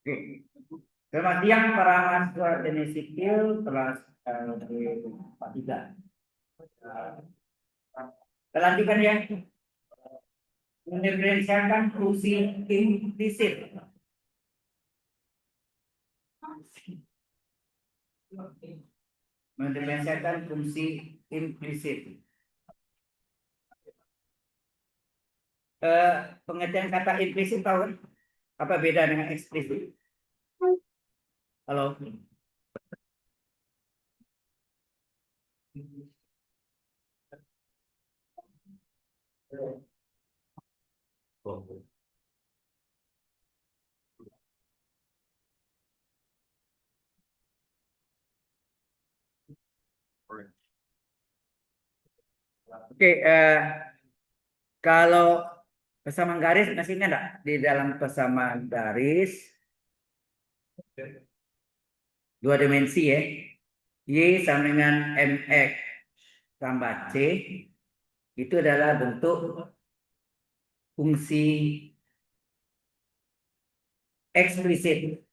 Oke. Selamat siang para mahasiswa teknik sipil kelas Pak Tiga. Kita lanjutkan ya. Mendiferensialkan fungsi implisit. Mendiferensialkan fungsi implisit. Pengertian kata implisit tahu kan? Apa beda dengan eksplisit? Halo. Oke, kalau persamaan garis masih ingat enggak? Di dalam persamaan garis dua dimensi ya. Y sama dengan mx tambah c itu adalah bentuk fungsi eksplisit.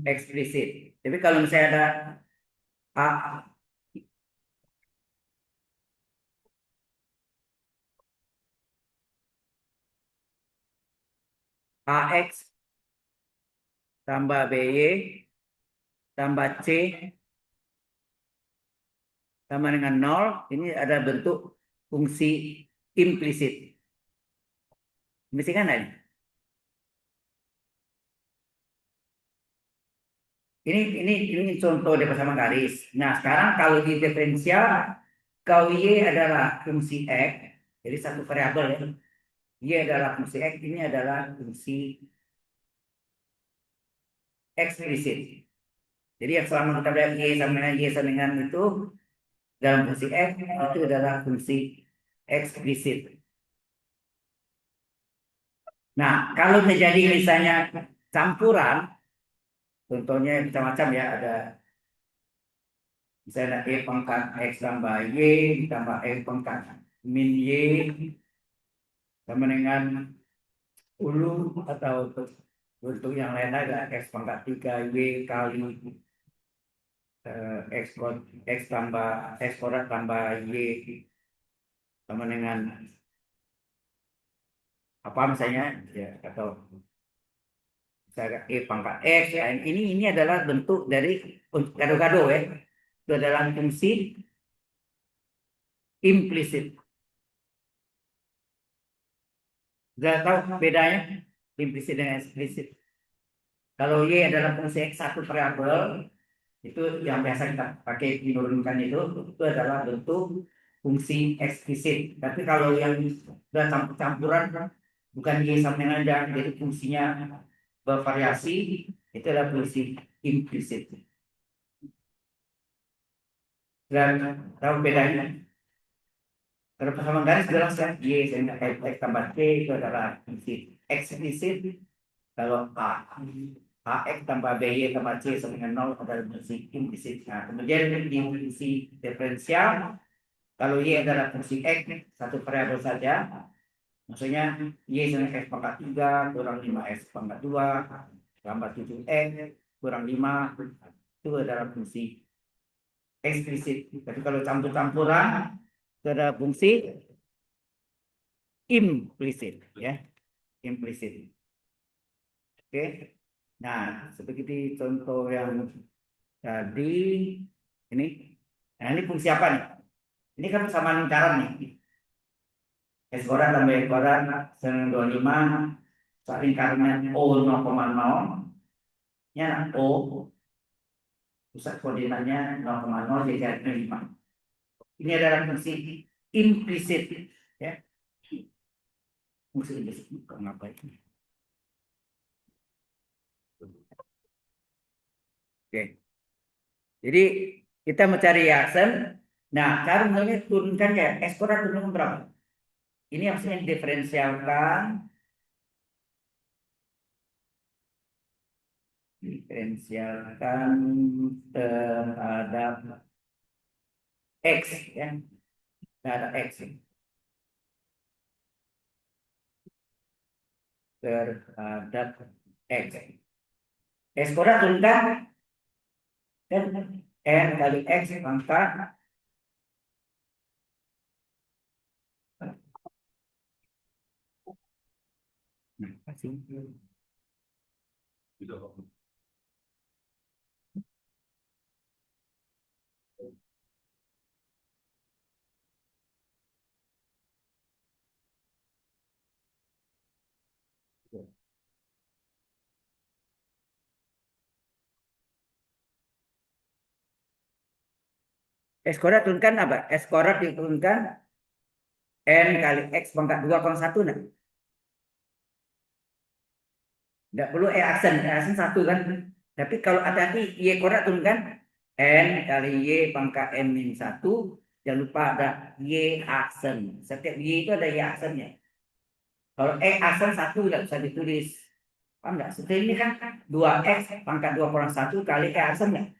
Eksplisit. Tapi kalau misalnya ada a ax tambah by tambah c sama dengan 0, ini ada bentuk fungsi implisit. Mesti kan ada? Ini contoh di persamaan garis. Nah, sekarang kalau di diferensial, kalau y adalah fungsi x, jadi satu variabel ya. Y adalah fungsi x, ini adalah fungsi eksplisit. Jadi yang selama kita lihat y sama dengan itu dalam fungsi x itu adalah fungsi eksplisit. Nah, kalau terjadi misalnya campuran, contohnya macam-macam ya, ada misalnya e pangkat x tambah y ditambah e pangkat min y sama dengan ulu atau bentuk yang lain ada x pangkat 3 y kali x tambah x kuadrat tambah y sama dengan apa misalnya ya, atau misalnya e pangkat x ya, ini adalah bentuk dari gado-gado ya, itu adalah fungsi implisit. Sudah tahu bedanya implisit dengan eksplisit? Kalau y adalah fungsi x satu variabel, itu yang biasa kita pakai menurunkan itu adalah bentuk fungsi eksplisit. Tapi kalau yang sudah campuran, bukan y sama dengan aja, jadi fungsinya bervariasi, itu adalah fungsi implisit. Dan tahu bedanya? Kalau persamaan garis jelas ya, y sehingga x tambah t itu adalah fungsi eksplisit. Kalau ax tambah by tambah c sama dengan 0 adalah fungsi implisit. Nah, kemudian di fungsi diferensial, kalau y adalah fungsi x satu variabel saja, maksudnya y sama x pangkat 3 kurang 5x pangkat 2 tambah 7x kurang 5, itu adalah fungsi eksplisit. Tapi kalau campur-campuran itu ada fungsi implisit ya, implisit. Oke. Nah, seperti contoh yang tadi ini. Nah, ini fungsi apa nih? Ini kan sama lingkaran nih. S kuadrat tambah Y kuadrat sama 25. Saat lingkarannya O 0,0. Ya, O pusat koordinatnya 0,0 jadi 5. Ini adalah fungsi implisit ya. Fungsi implisit ngapain? Oke. Jadi kita mencari aksen. Nah, cara misalnya turunkan ya, S kuadrat turunkan berapa? Ini maksudnya diferensialkan terhadap X ya, terhadap X. terhadap X. S kuadrat turunkan N kali X pangkat S kuadrat turunkan apa? S kuadrat diturunkan N kali X pangkat 2,1 nah. Nggak perlu aksen satu kan. Tapi kalau hati-hati Y kuadrat turunkan N kali Y pangkat N min 1. Jangan lupa ada Y aksen. Setiap Y itu ada Y aksennya. Kalau aksen satu nggak bisa ditulis. Paham nggak? Seperti ini kan 2X pangkat 2,1 kali aksen nggak?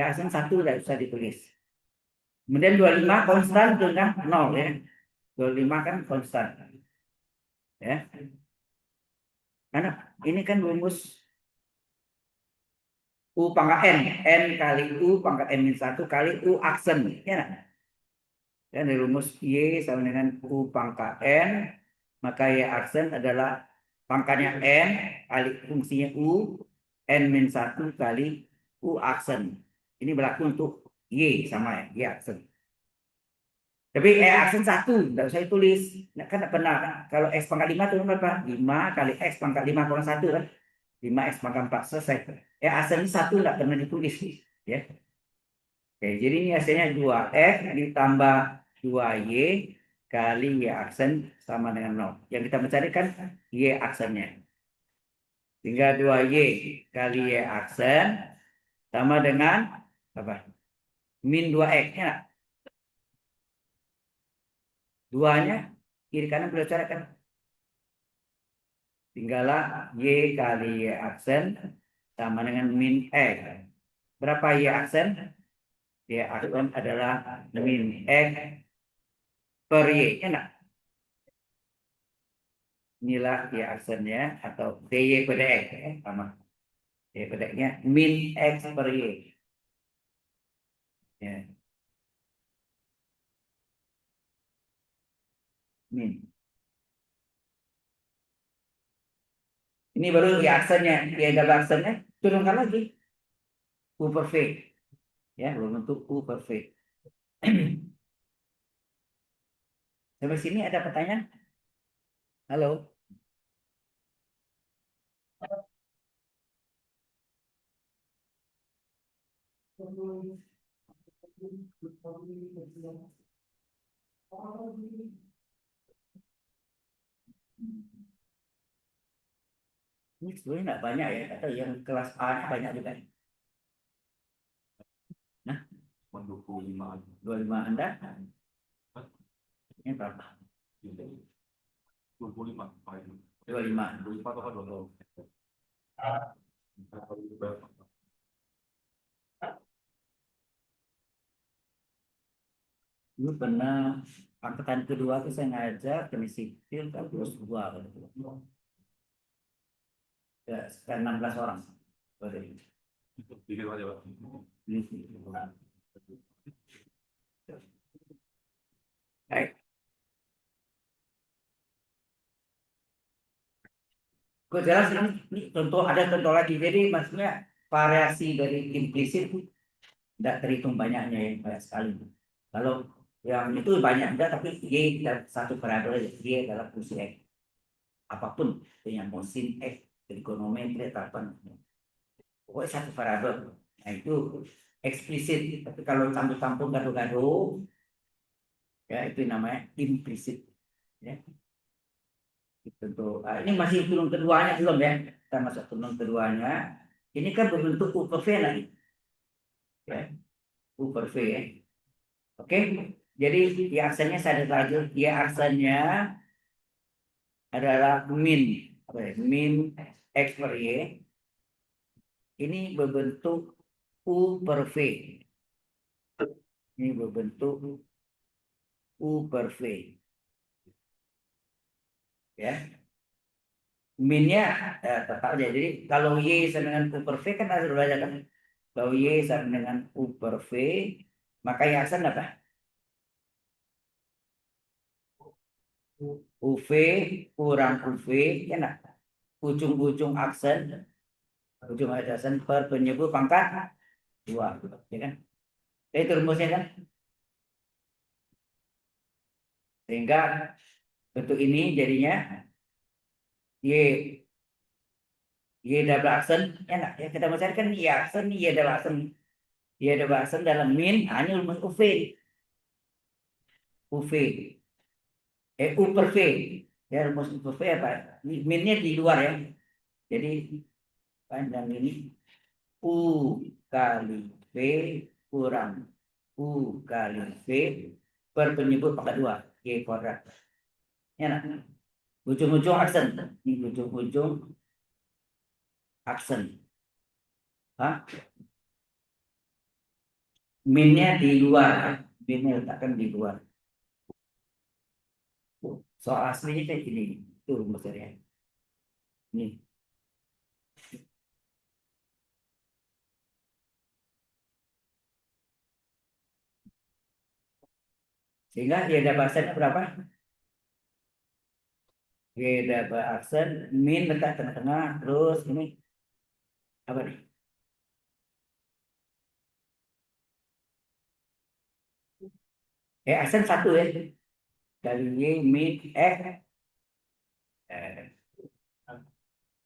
Aksen satu nggak bisa ditulis. Kemudian 25 konstan itu kan 0 ya. 25 kan konstan. Ya. Karena ini kan rumus U pangkat N kali U pangkat N min 1 kali U aksen. Ya. Dan rumus Y sama dengan U pangkat N, maka Y aksen adalah pangkatnya N kali fungsinya U, N min 1 kali U aksen. Ini berlaku untuk Y sama Y aksen. Tapi aksen 1, tidak usah ditulis. Nah, kan benar. Kalau X pangkat 5 itu berapa? 5 kali X pangkat 5,1 kan? 5X pangkat 4 selesai. Aksen 1 tidak pernah ditulis. Ya. Oke, jadi ini hasilnya 2X ditambah 2Y kali Y aksen sama dengan 0. Yang kita mencari kan Y aksennya. Sehingga 2Y kali Y aksen sama dengan apa? Min 2X. Ya, 2-nya kiri kanan boleh cara kan? Tinggallah Y kali Y aksen sama dengan min X. Berapa Y aksen? Y aksen adalah min X per Y. Enak. Inilah Y aksennya atau DY pada X. Sama. Y pada X-nya min X per Y. Ya. Min. Ini baru Y aksennya. Y double aksennya turunkan lagi. U per V. Ya, berbentuk U per V. Sampai sini ada pertanyaan? Halo? Ini sebenarnya nggak banyak ya, atau yang kelas A banyak juga. Nah, 25 Anda, ini berapa? 25. 25 atau 20? Dulu pernah angkatan kedua tuh saya ngajak teknik sipil terus dua ya sekitar 16 orang. Pikir aja, Pak. Baik. Gue jelas ini contoh ada contoh lagi. Jadi maksudnya variasi dari implisit tidak terhitung banyaknya ya, banyak sekali. Kalau yang itu banyak juga tapi Y satu variabel aja. Y adalah fungsi X. Apapun yang mau sin X, trigonometri atau apa. Pokoknya satu variabel. Nah itu eksplisit. Tapi kalau campur-campur gaduh-gaduh, ya itu namanya implisit. Ya. Tentu. Ini masih turun keduanya belum ya? Kita masuk turun keduanya. Ini kan berbentuk U per V lagi. Ya. U per V ya. Oke. Jadi Y aksennya saya lagi. Y aksennya adalah min. Min X per Y. Ini berbentuk U per V. Ini berbentuk U per V. Ya. Minnya tetap aja. Jadi kalau Y sama dengan U per V kan harus belajar kan. Kalau Y sama dengan U per V, maka yang aksen apa? UV kurang UV, ya nah. Ujung-ujung aksen per penyebut pangkat 2, ya kan? Itu rumusnya kan. Sehingga bentuk ini jadinya Y Y double aksen, ya nah. Ya kita mau cari kan Y aksen, Y double aksen. Y double aksen dalam min, ini rumus UV. UV. U per V. Ya rumus U per V apa? Minnya di luar ya. Jadi panjang ini U kali V kurang U kali V per penyebut pangkat 2 Y kuadrat. Ya, nah. Ujung-ujung aksen. Ini ujung-ujung aksen. Hah? Minnya di luar. Minnya letakkan di luar. Soal aslinya kayak gini. Itu rumusnya. Ini. Sehingga dia ada bahasannya berapa? Beda aksen min letak tengah-tengah terus ini apa nih? Aksen satu ya dari y min eh,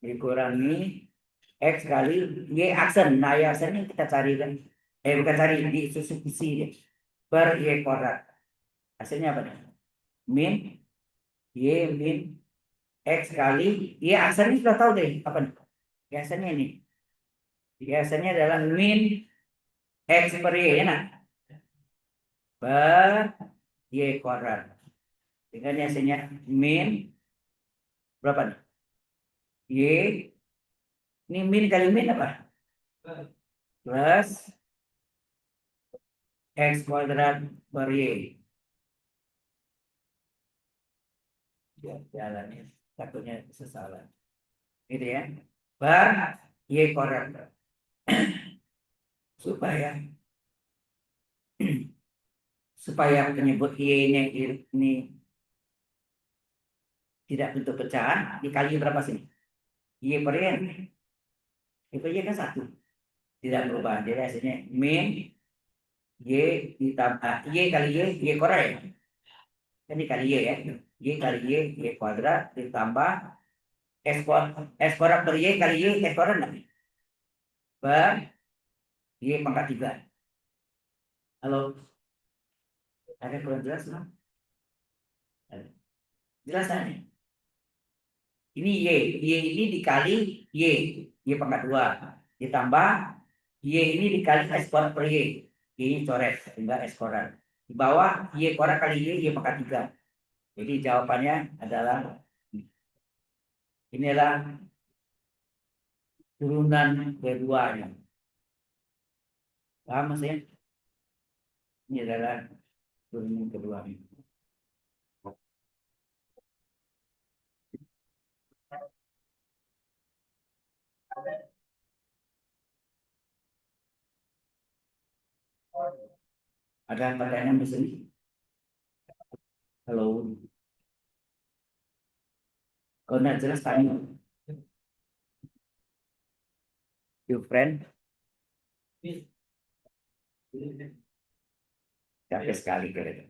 dikurangi x kali y aksen. Nah y aksen ini kita cari kan? Bukan cari di substitusi ya. Per y kuadrat. Hasilnya apa nih? Min y min x kali y aksen ini sudah tahu deh apa nih? Y aksennya ini. Y aksennya adalah min x per y ya nah. Per y kuadrat. Sehingga ini hasilnya min berapa nih? Y ini min kali min apa? Plus x kuadrat per y. Ya, jalannya takutnya salah. Gitu ya. Per y kuadrat. Supaya penyebut y-nya ini tidak bentuk pecahan, dikali berapa sih? Y per y. Y per y kan satu. Tidak berubah. Jadi hasilnya min y ditambah y kali y kuadrat ya. Kan dikali y ya. Y kali y kuadrat ditambah S kuadrat per Y kali Y S kuadrat enggak? Per Y pangkat 3. Halo, ada kurang jelas nggak? Jelas kan? Ini Y ini dikali Y pangkat 2. Ditambah Y ini dikali S kuadrat per Y. Y ini coret, sehingga S kuadrat. Di bawah Y kuadrat kali Y pangkat 3. Jadi jawabannya adalah inilah turunan keduanya. Paham maksudnya? Ini adalah turunan keduanya. Ada pertanyaan di sini? Halo, kalau nggak jelas tanya. You friend, capek sekali kira.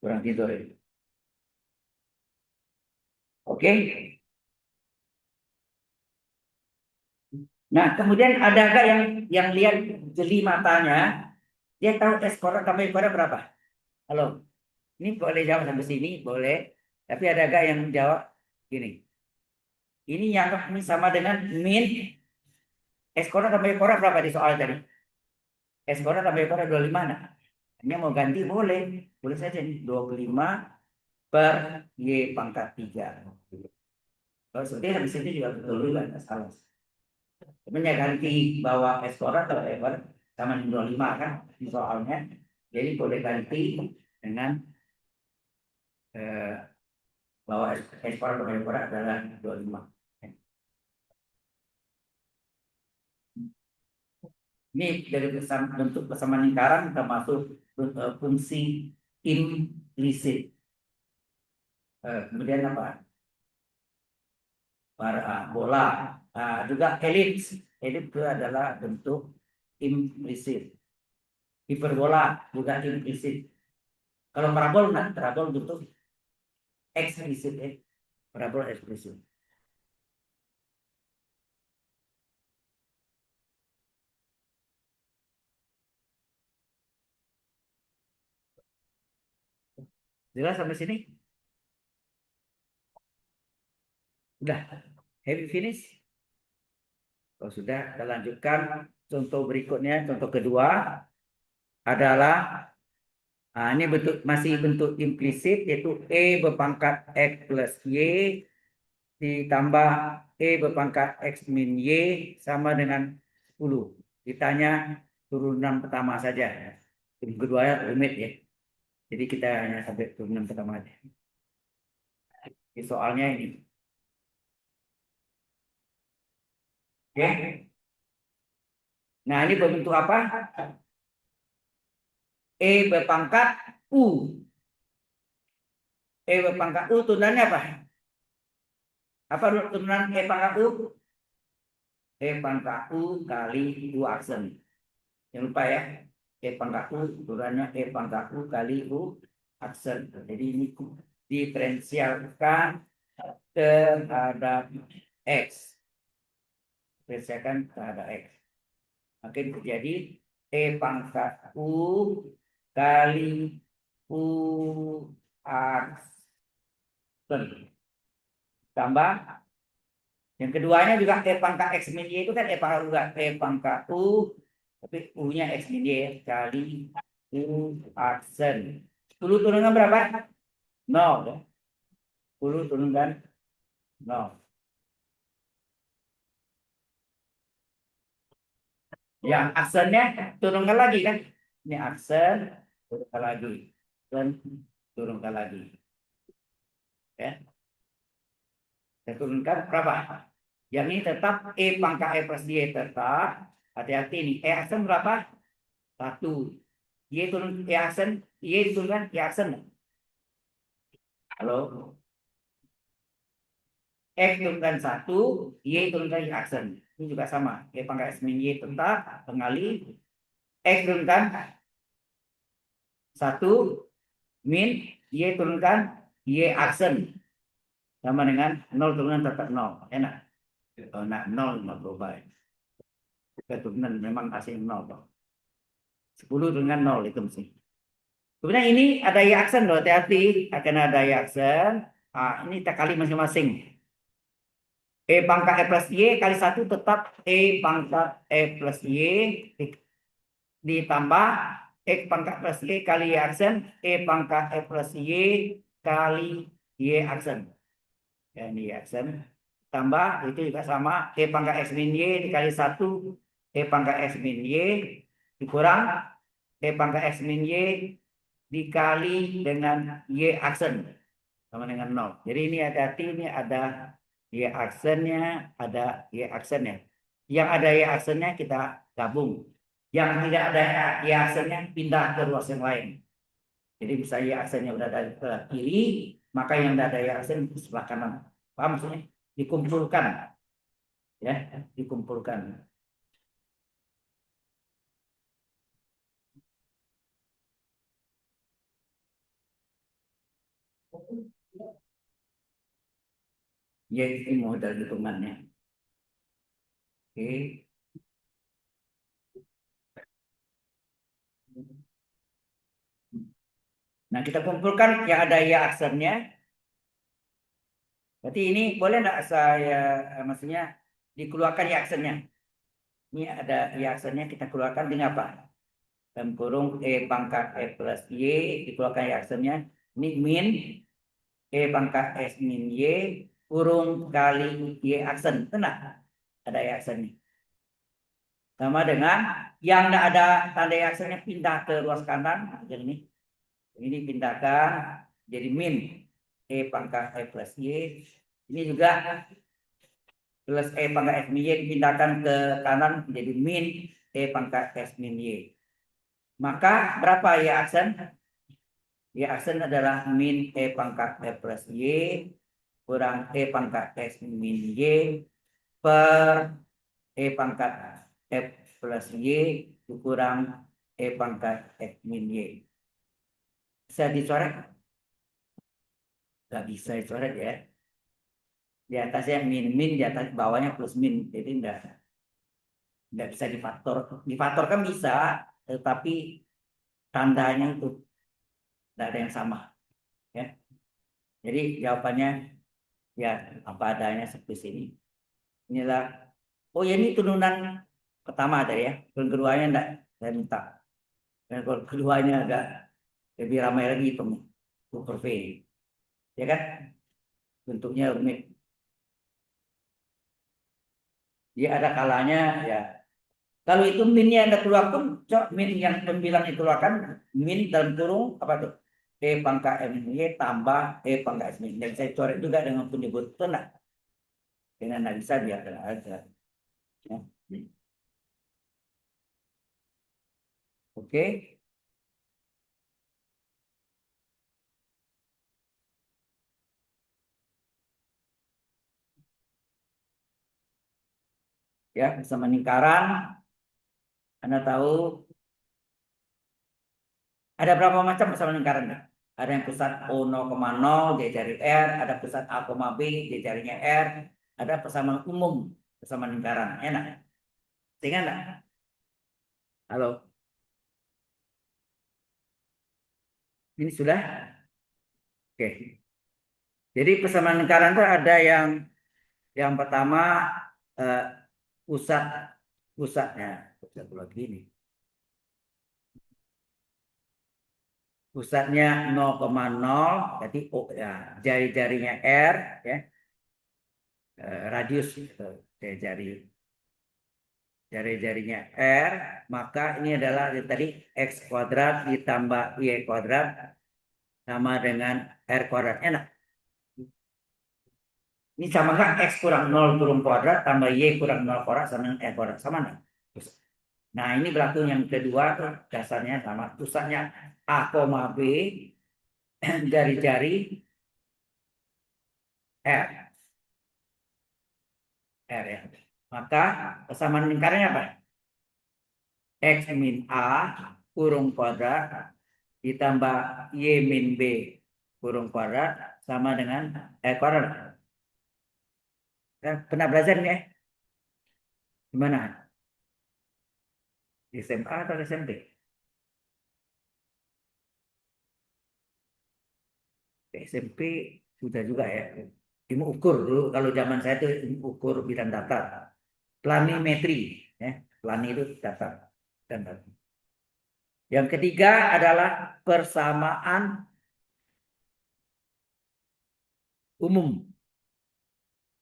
Kurang tidur ya. Oke. Nah, kemudian ada gak yang lihat jeli matanya, dia tahu tes korak tambah korak berapa? Halo, ini boleh jawab sampai sini, boleh. Tapi ada gak yang jawab gini? Ini yang ini sama dengan min S korak tambah korak berapa di soal tadi? S korak tambah korak 25. Nah, ini mau ganti boleh. Boleh saja nih 25 per Y pangkat 3. Kalau seperti habis itu juga betul juga, nggak salah. Sebenarnya ganti bawa S korak atau ever sama 25 kan di soalnya. Jadi boleh ganti dengan bahwa ekspor atau ekspor adalah 25. Ini dari bentuk persamaan lingkaran termasuk fungsi implisit. Kemudian apa? Bola, juga elips. Elips itu adalah bentuk implisit. Hiperbola juga implisit. Kalau parabol enggak, parabol bentuk eksplisit, parabol eksplisit. Jelas sampai sini? Udah, happy finish? Kalau sudah, kita lanjutkan. Contoh berikutnya, contoh kedua adalah ini masih bentuk implisit, yaitu E berpangkat X plus Y ditambah E berpangkat X min Y sama dengan 10. Ditanya turunan pertama saja. Yang kedua rumit ya. Jadi kita hanya sampai turunan pertama aja. Di soalnya ini. Oke. Nah, ini berbentuk apa? E berpangkat U. E berpangkat U turunannya apa? Apa turunan E pangkat U? E pangkat U kali U aksen. Jangan lupa ya. E pangkat U turunannya E pangkat U kali U aksen. Jadi ini diferensialkan terhadap X. Diferensialkan terhadap X. Makin terjadi E pangkat U kali U aksen. Tambah yang keduanya juga E pangkat X min Y itu kan E pangkat U, E pangkat U, tapi U-nya X min Y kali U aksen. 10 turunkan berapa? 0. 10 turunkan 0. Yang aksennya turunkan lagi kan? Ini aksen, turunkan lagi. Dan turunkan lagi. Ya. Saya turunkan berapa? Yang ini tetap E pangkat E plus Y tetap. Hati-hati nih. E aksen berapa? 1. Y turun E aksen. Y turunkan E aksen. Halo. X turunkan 1. Y turunkan Y aksen. Ini juga sama. E pangkat X min Y tetap. Pengali. X turunkan 1. Min. Y turunkan Y aksen. Sama dengan 0 turunan tetap 0. Enak. Nah, 0 nggak berubah. Keturunan memang asing 0. 10 dengan 0 itu mesti. Kemudian ini ada y aksen loh, hati-hati akan ada y aksen. Ini kita kali masing-masing. E pangkat E plus Y kali 1 tetap E pangkat E plus Y ditambah X pangkat plus Y kali Y aksen. E pangkat E plus Y kali Y aksen. Ya, ini Y aksen. Tambah itu juga sama E pangkat X min Y dikali 1 E pangkat X min Y dikurang E pangkat X min Y dikali dengan Y aksen sama dengan 0. Jadi ini hati-hati, ini ada Y aksennya, ada Y aksennya. Yang ada Y aksennya kita gabung. Yang tidak ada Y aksennya pindah ke ruas yang lain. Jadi bisa Y aksennya udah dari ke kiri, maka yang tidak ada Y aksen di sebelah kanan. Paham maksudnya? Dikumpulkan. Ya, dikumpulkan. Ya, ini modal hitungannya. Oke. Nah, kita kumpulkan yang ada ya aksennya. Berarti ini boleh enggak saya maksudnya dikeluarkan ya aksennya. Ini ada ya aksennya kita keluarkan dengan apa? Dalam kurung E pangkat E plus Y dikeluarkan ya aksennya. Ini min E pangkat S min Y kurung kali Y aksen. Tenang. Ada ya aksennya. Sama dengan yang tidak ada tanda ya aksennya pindah ke ruas kanan. Jadi ini pindahkan jadi min. E pangkat E plus Y. Ini juga plus E pangkat X min Y dipindahkan ke kanan menjadi min E pangkat X min Y. Maka berapa Y aksen? Y aksen adalah min E pangkat E plus Y kurang E pangkat X min Y per E pangkat F plus Y kurang E pangkat X min Y. Bisa dicoret? Nggak bisa dicoret ya. Di atasnya min, di atas bawahnya plus min. Jadi nggak bisa difaktor. Difaktor kan bisa, tetapi tandanya itu tidak ada yang sama. Ya. Jadi jawabannya ya apa adanya seperti ini. Inilah, oh ya ini turunan pertama ada ya. Keduanya enggak, saya minta. Dan kalau keduanya agak lebih ramai lagi itu super V. Ya kan? Bentuknya rumit. Dia ada kalanya ya. Kalau itu minnya Anda keluarkan, min yang 9 dikeluarkan, min dalam kurung apa tuh? E pangkat M Y tambah E pangkat S min. Dan saya coret juga dengan penyebut tenang. Dengan analisa biar ada. Ya. Oke. Ya, bersama lingkaran. Anda tahu ada berapa macam bersama lingkaran? Ada yang pusat O 0,0 dia cari R, ada pusat A, B dia carinya R, ada persamaan umum bersama lingkaran. Enak. Ingat enggak? Halo. Ini sudah? Oke. Jadi persamaan lingkaran itu ada yang pertama eh, pusat pusatnya lagi ini. Pusatnya 0,0 jadi O ya, jari-jarinya R ya. Radius jari-jarinya R, maka ini adalah tadi X kuadrat ditambah Y kuadrat sama dengan R kuadrat. Enak. Ini sama nggak? X kurang 0 turun kuadrat tambah Y kurang 0 kuadrat sama dengan R kuadrat. Sama nggak? Nah ini berlaku yang kedua tuh dasarnya sama. Pusatnya A, B jari-jari R. R ya. Maka persamaan lingkarannya apa? X min A kurung kuadrat ditambah Y min B kurung kuadrat sama dengan kuadrat. Pernah belajar nih ya? Gimana? Di SMA atau SMP? SMP sudah juga ya. Ilmu ukur dulu kalau zaman saya itu ilmu ukur bidang datar. Planimetri ya. Plani itu datar dan datar. Yang ketiga adalah persamaan umum.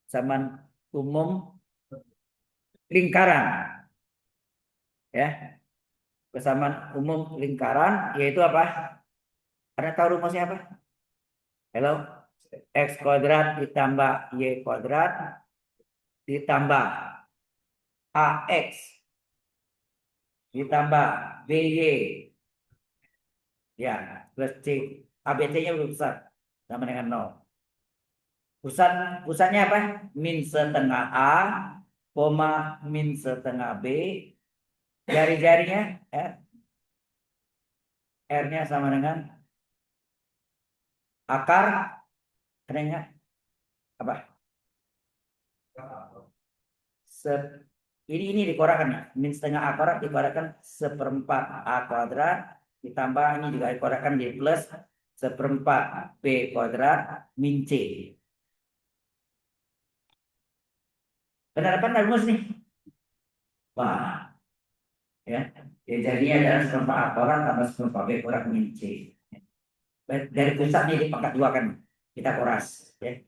Persamaan umum lingkaran. Ya. Persamaan umum lingkaran yaitu apa? Anda tahu rumusnya apa? Hello? X kuadrat ditambah Y kuadrat ditambah AX ditambah BY ya plus C. ABC-nya besar sama dengan 0. Pusatnya apa? Min setengah A, koma min setengah B. Jari-jarinya R. R-nya sama dengan akar. Artinya apa? Ini dikorakkan ya. Min setengah A kuadrat dikorakkan seperempat A kuadrat ditambah ini juga dikorakkan di plus seperempat B kuadrat min C. Penerapan rumus nih. Wah, ya. Jadinya adalah seperempat A kuadrat tambah seperempat B kuadrat min C. Dari pusat ini dipangkat dua kan. Kita kuras. Ya.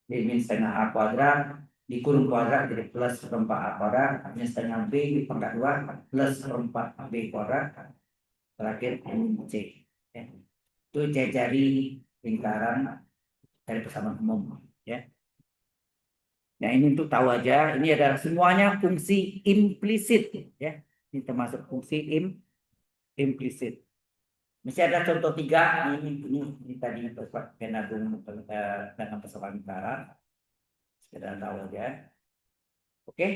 Di min setengah A kuadrat dikurung kuadrat jadi plus seperempat A kuadrat, min setengah B dipangkat dua plus seperempat B kuadrat, terakhir min C. Ya. Itu jari lingkaran dari persamaan umum, ya. Nah, ini untuk tahu aja, ini adalah semuanya fungsi implisit, ya. Ini termasuk fungsi implisit. Mesti ada contoh tiga, ini tadi Penagum dengan persamaan lingkaran, sekedar tahu aja. Oke.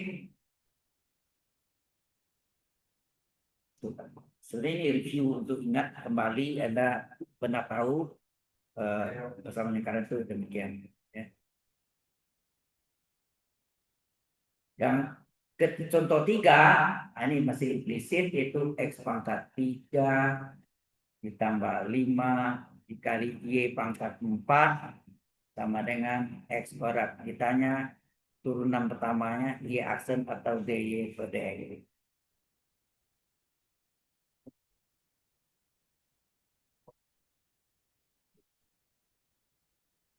Sebenarnya ini review untuk ingat kembali Anda pernah tahu persamaan lingkaran itu demikian, ya. Yang contoh tiga, ini masih implisit, yaitu X pangkat 3 ditambah 5 dikali Y pangkat 4 sama dengan X kuadrat. Ditanya turunan pertamanya Y aksen atau DY per DX.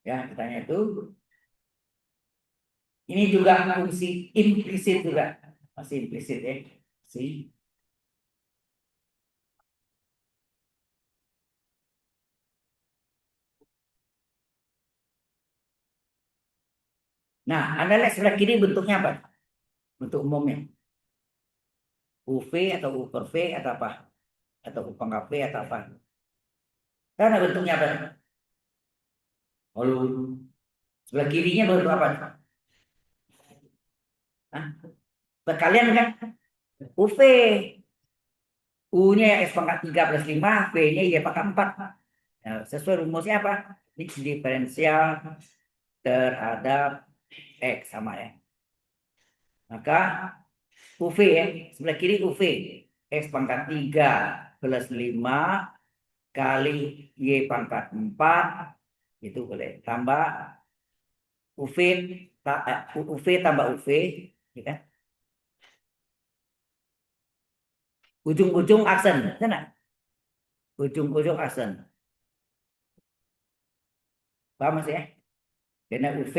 Ya, ditanya itu. Ini juga fungsi implisit juga. Masih implisit, ya. Masih. Nah, Anda lihat sebelah kiri bentuknya apa? Bentuk umumnya. UV atau U per V atau apa? Atau U pangkat V atau apa? Karena bentuknya apa? Lalu sebelah kirinya bentuk apa? Hah? Kalian kan UV. U-nya X pangkat 3 plus 5, V-nya Y pangkat 4. Nah, sesuai rumusnya apa? X diferensial terhadap X sama ya. Maka UV ya, sebelah kiri UV. X pangkat 3 plus 5 kali Y pangkat 4 itu boleh. Tambah UV, UV tambah UV, ya kan? Ujung-ujung aksen, sana. Ujung-ujung aksen. Paham Mas ya? Karena UV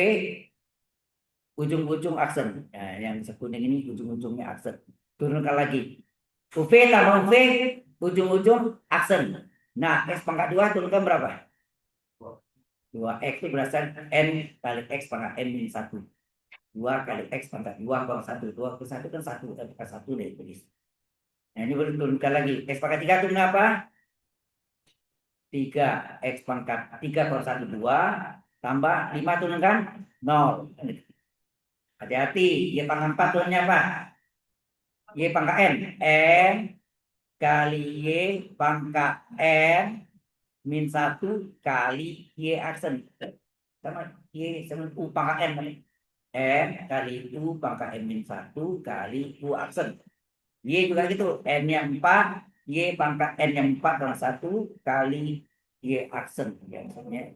ujung-ujung aksen. Nah, yang kuning ini ujung-ujungnya aksen. Turunkan lagi. UV tambah UV ujung-ujung aksen. Nah, X pangkat 2 turunkan berapa? 2X itu berdasarkan N kali X pangkat N min 1. 2 kali X pangkat 2 kurang 1. 2 ke 1 kan 1. Bukan 1 deh. Nah, ini baru turunkan lagi. X pangkat 3 turun apa? 3 X pangkat 3 kurang 1 2 tambah 5 turunkan 0. Hati-hati, Y pangkat 4 turunnya apa? Y pangkat N. N kali Y pangkat N min 1 kali Y aksen. Sama Y sama U pangkat N. N kali U pangkat N min 1 kali U aksen. Y juga gitu. N yang 4, Y pangkat N yang 4 kurang 1 kali Y aksen. Ya, maksudnya,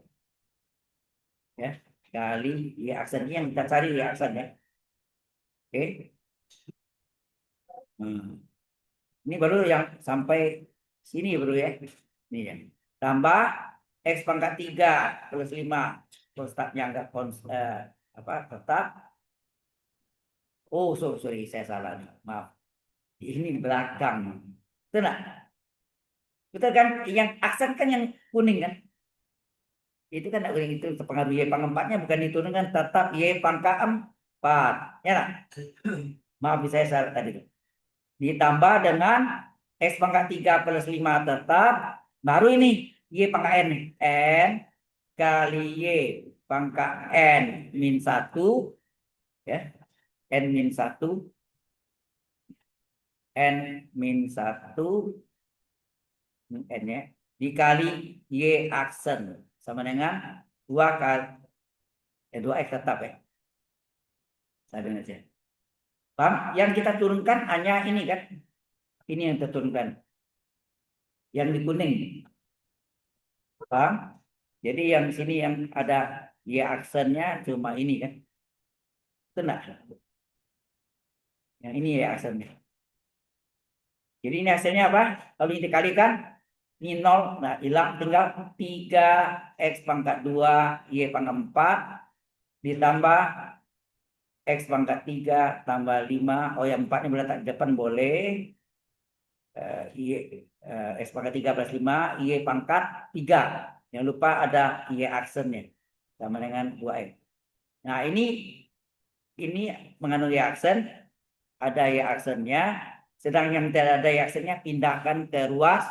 ya, kali Y aksen. Ini yang kita cari Y aksen ya. Oke. Ini baru yang sampai sini baru ya. Ini ya. Tambah X pangkat 3 plus 5 konstantnya enggak apa tetap. Oh, sorry, saya salah. Maaf. Ini belakang. Betul. Betul kan? Yang aksen kan yang kuning kan? Itu kan itu pengaruh Y pangkat 4-nya bukan diturunkan, tetap Y pangkat 4. Ya lah. Maaf saya salah tadi. Ditambah dengan X pangkat 3 plus 5 tetap. Baru ini Y pangkat N. N kali Y pangkat N min 1. Ya. N min 1. N min 1. N ya. Dikali Y aksen. Sama dengan 2 kali. 2X tetap ya. Saya dengar aja. Paham? Yang kita turunkan hanya ini kan. Ini yang kita turunkan. Yang di kuning. Paham? Jadi yang sini yang ada Y aksennya cuma ini kan. Benar. Yang ini Y aksennya. Jadi ini hasilnya apa? Kalau ini dikalikan, ini 0. Nah, hilang tinggal 3X pangkat 2 Y pangkat 4 ditambah X pangkat 3 tambah 5. Oh, yang 4-nya berletak di depan boleh. X pangkat 3 plus 5, Y pangkat 3. Jangan lupa ada Y aksennya sama dengan 2X. Nah, ini mengandung Y aksen, ada Y aksennya, sedang yang tidak ada Y aksennya pindahkan ke ruas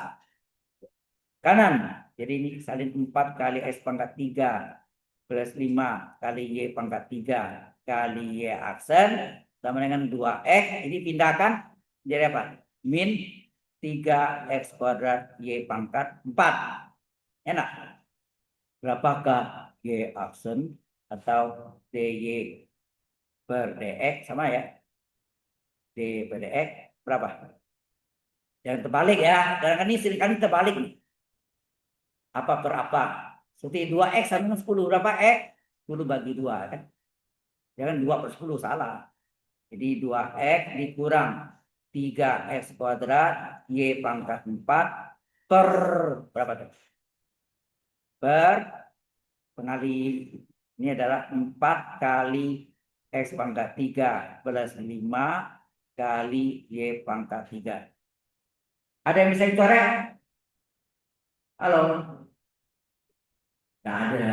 kanan. Jadi ini salin 4 kali X pangkat 3 plus 5 kali Y pangkat 3 kali Y aksen sama dengan 2X. Ini pindahkan jadi apa? Min 3X kuadrat Y pangkat 4. Enak. Berapakah Y aksen atau DY per DX sama ya? D per DX berapa? Jangan terbalik ya. Karena ini seringkali terbalik nih. Apa per apa? Seperti 2X sama dengan 10. Berapa X? 10 bagi 2 kan? Jangan 2 per 10 salah. Jadi 2X dikurang 3X kuadrat Y pangkat 4 per berapa tuh? Per pengali ini adalah 4 kali X pangkat 3 plus 5 kali Y pangkat 3. Ada yang bisa dicoret? Halo? Nggak ada.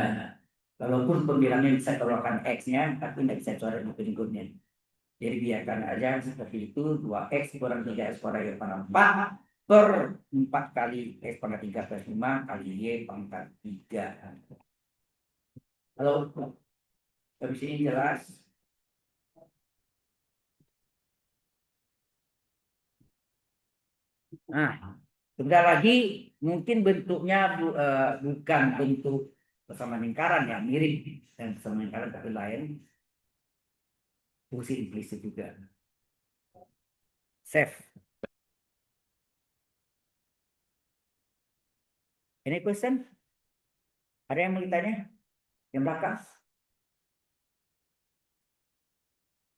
Walaupun pembilangnya bisa keluarkan X-nya, tapi nggak bisa coret di berikutnya. Jadi biarkan aja seperti itu, 2X kurang 3X kurang Y pangkat 4 per 4 kali X pangkat 3 plus 5 kali Y pangkat 3. Halo? Habis ini jelas? Nah, sebentar lagi mungkin bentuknya bukan bentuk persamaan lingkaran ya, mirip dan persamaan lingkaran tapi lain, fungsi implisit juga. Save. Any question? Ada yang mau ditanya? Yang belakang?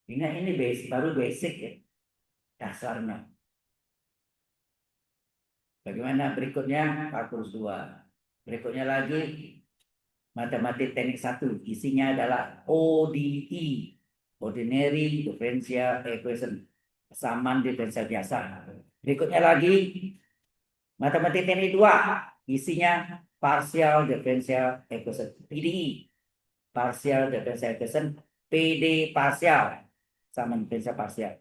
Ingat ini basic, baru basic ya, dasarnya. Bagaimana berikutnya? Kalkulus 2. Berikutnya lagi matematik teknik 1. Isinya adalah ODE, Ordinary Differential Equation, kesamaan diferensial biasa. Berikutnya lagi matematik teknik 2. Isinya Partial Differential Equation, PDE, Partial Differential Equation, PD partial, sama diferensial partial.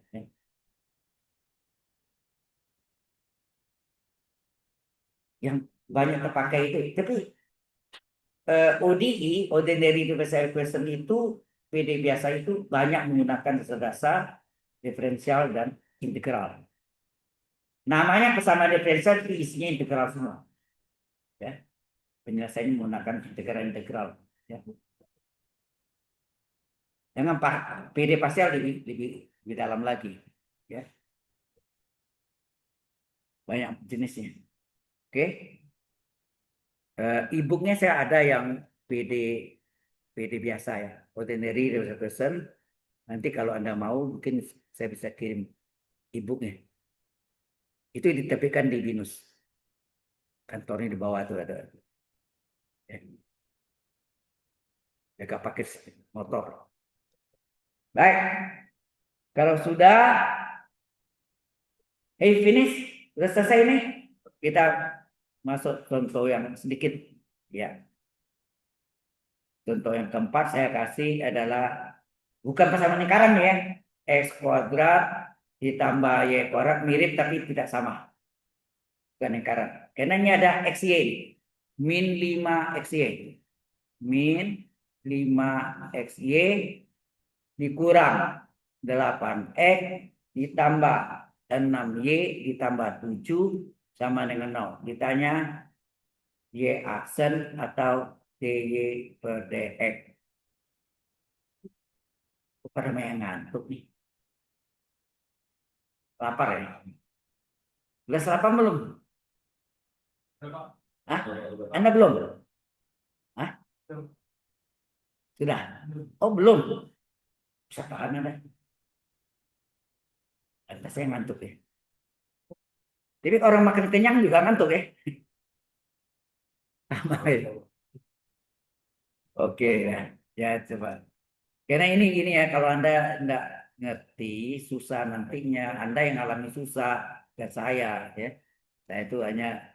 Yang banyak terpakai itu, tapi ODE, Ordinary Differential Equation itu, PD biasa itu banyak menggunakan dasar-dasar diferensial dan integral. Namanya kesamaan diferensial itu isinya integral semua. Ya, penyelesaiannya menggunakan integral. Ya. Dengan PD partial lebih dalam lagi. Ya, banyak jenisnya. Oke, e-booknya saya ada yang PD biasa ya, Ordinary Differential Equation. Nanti kalau Anda mau, mungkin saya bisa kirim e-booknya. Itu ditepikan di BINUS. Kantornya di bawah itu ada. Ya. Jaga pakai motor. Baik. Kalau sudah, finish. Sudah selesai ini. Kita masuk contoh yang sedikit. Ya. Contoh yang keempat saya kasih adalah bukan persamaan lingkaran ya. X kuadrat ditambah Y kuadrat mirip tapi tidak sama. Bukan lingkaran. Karena ini ada XY. Min 5 XY. Min 5 XY dikurang 8X ditambah 6Y ditambah 7 sama dengan 0. Ditanya Y aksen atau DY per DX. Pada yang ngantuk nih. Lapar ya? Udah sarapan belum? Hah? Anda belum? Hah? Sudah? Oh belum? Bisa tahan Anda. Anda saya ngantuk ya. Jadi orang makan kenyang juga ngantuk ya. Oke ya. Ya coba. Karena ini gini ya, kalau Anda enggak ngerti, susah nantinya. Anda yang alami susah, dan saya ya. Saya itu hanya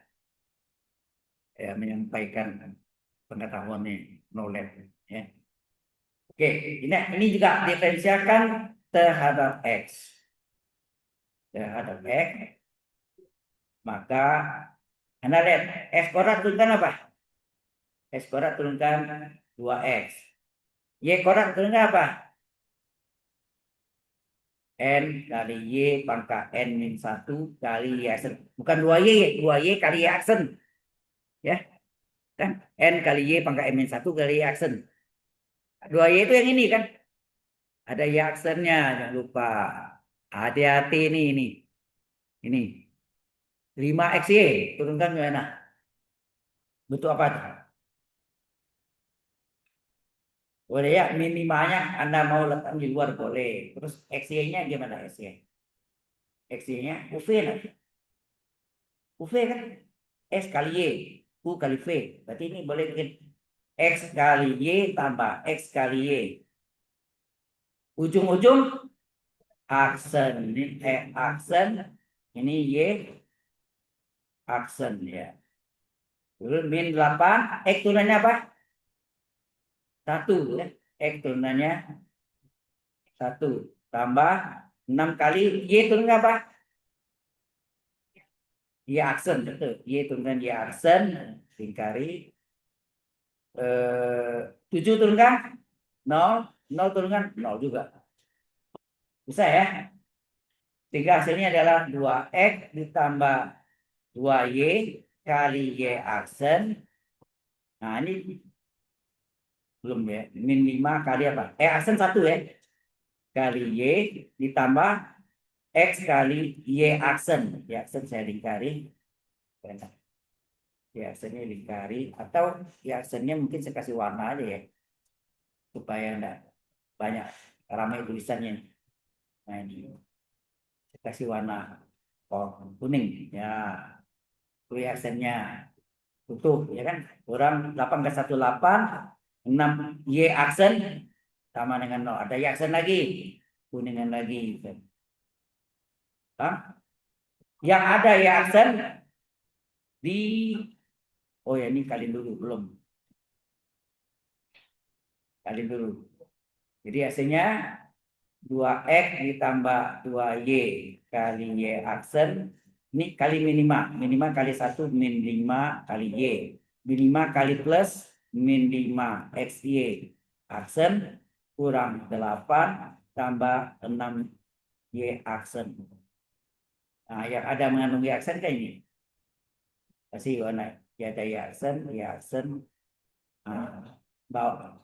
ya menyampaikan pengetahuannya, knowledge. Ya. Oke, ini juga diferensiakan terhadap X. Terhadap X, maka Anda lihat X kuadrat turunkan apa? X kuadrat turunkan 2X. Y kuadrat turunkan apa? N kali Y pangkat N min 1 kali Y aksen. Bukan 2Y kali Y aksen. Ya, kan? N kali Y pangkat N min 1 kali Y aksen. 2Y itu yang ini kan? Ada Y aksennya, jangan lupa. Hati-hati ini. Ini. 5XY, turunkan gimana? Butuh apa? Boleh ya, minimalnya Anda mau letak di luar boleh. Terus XY-nya gimana XY? XY-nya UV nanti. UV kan? X kali Y, U kali V. Berarti ini boleh bikin X kali Y tambah X kali Y. Ujung-ujung aksen. Ini aksen. Ini Y aksen ya. Terus min 8. X turunannya apa? 1 ya. X turunannya 1. Tambah 6 kali Y turunnya apa? Y aksen. Betul. Y turunkan Y aksen. Lingkari. 7 turunkan 0. 0 turunkan 0 juga. Bisa ya? Sehingga hasilnya adalah 2X ditambah 2Y kali Y aksen. Nah, ini belum ya. Min 5 kali apa? Aksen 1 ya. Kali Y ditambah X kali Y aksen. Y aksen saya lingkari. Y aksennya lingkari. Atau Y aksennya mungkin saya kasih warna aja ya. Supaya enggak banyak ramai tulisannya. Nah, ini. Saya kasih warna kuning. Ya. Y aksennya. Tutup ya kan, kurang 8 ke 1 8, 6 Y aksen sama dengan 0, ada Y aksen lagi, kuningan lagi yang ada Y aksen di ya ini kalian dulu belum kalian dulu, jadi hasilnya 2X ditambah 2Y kali Y aksen ini kali minima kali 1 min 5 kali Y min 5 kali plus min 5 XY aksen kurang 8 tambah 6 Y aksen. Nah, yang ada mengandung Y aksen kayak ini. Kasih warna. Ya ada Y aksen. Nah, bawah.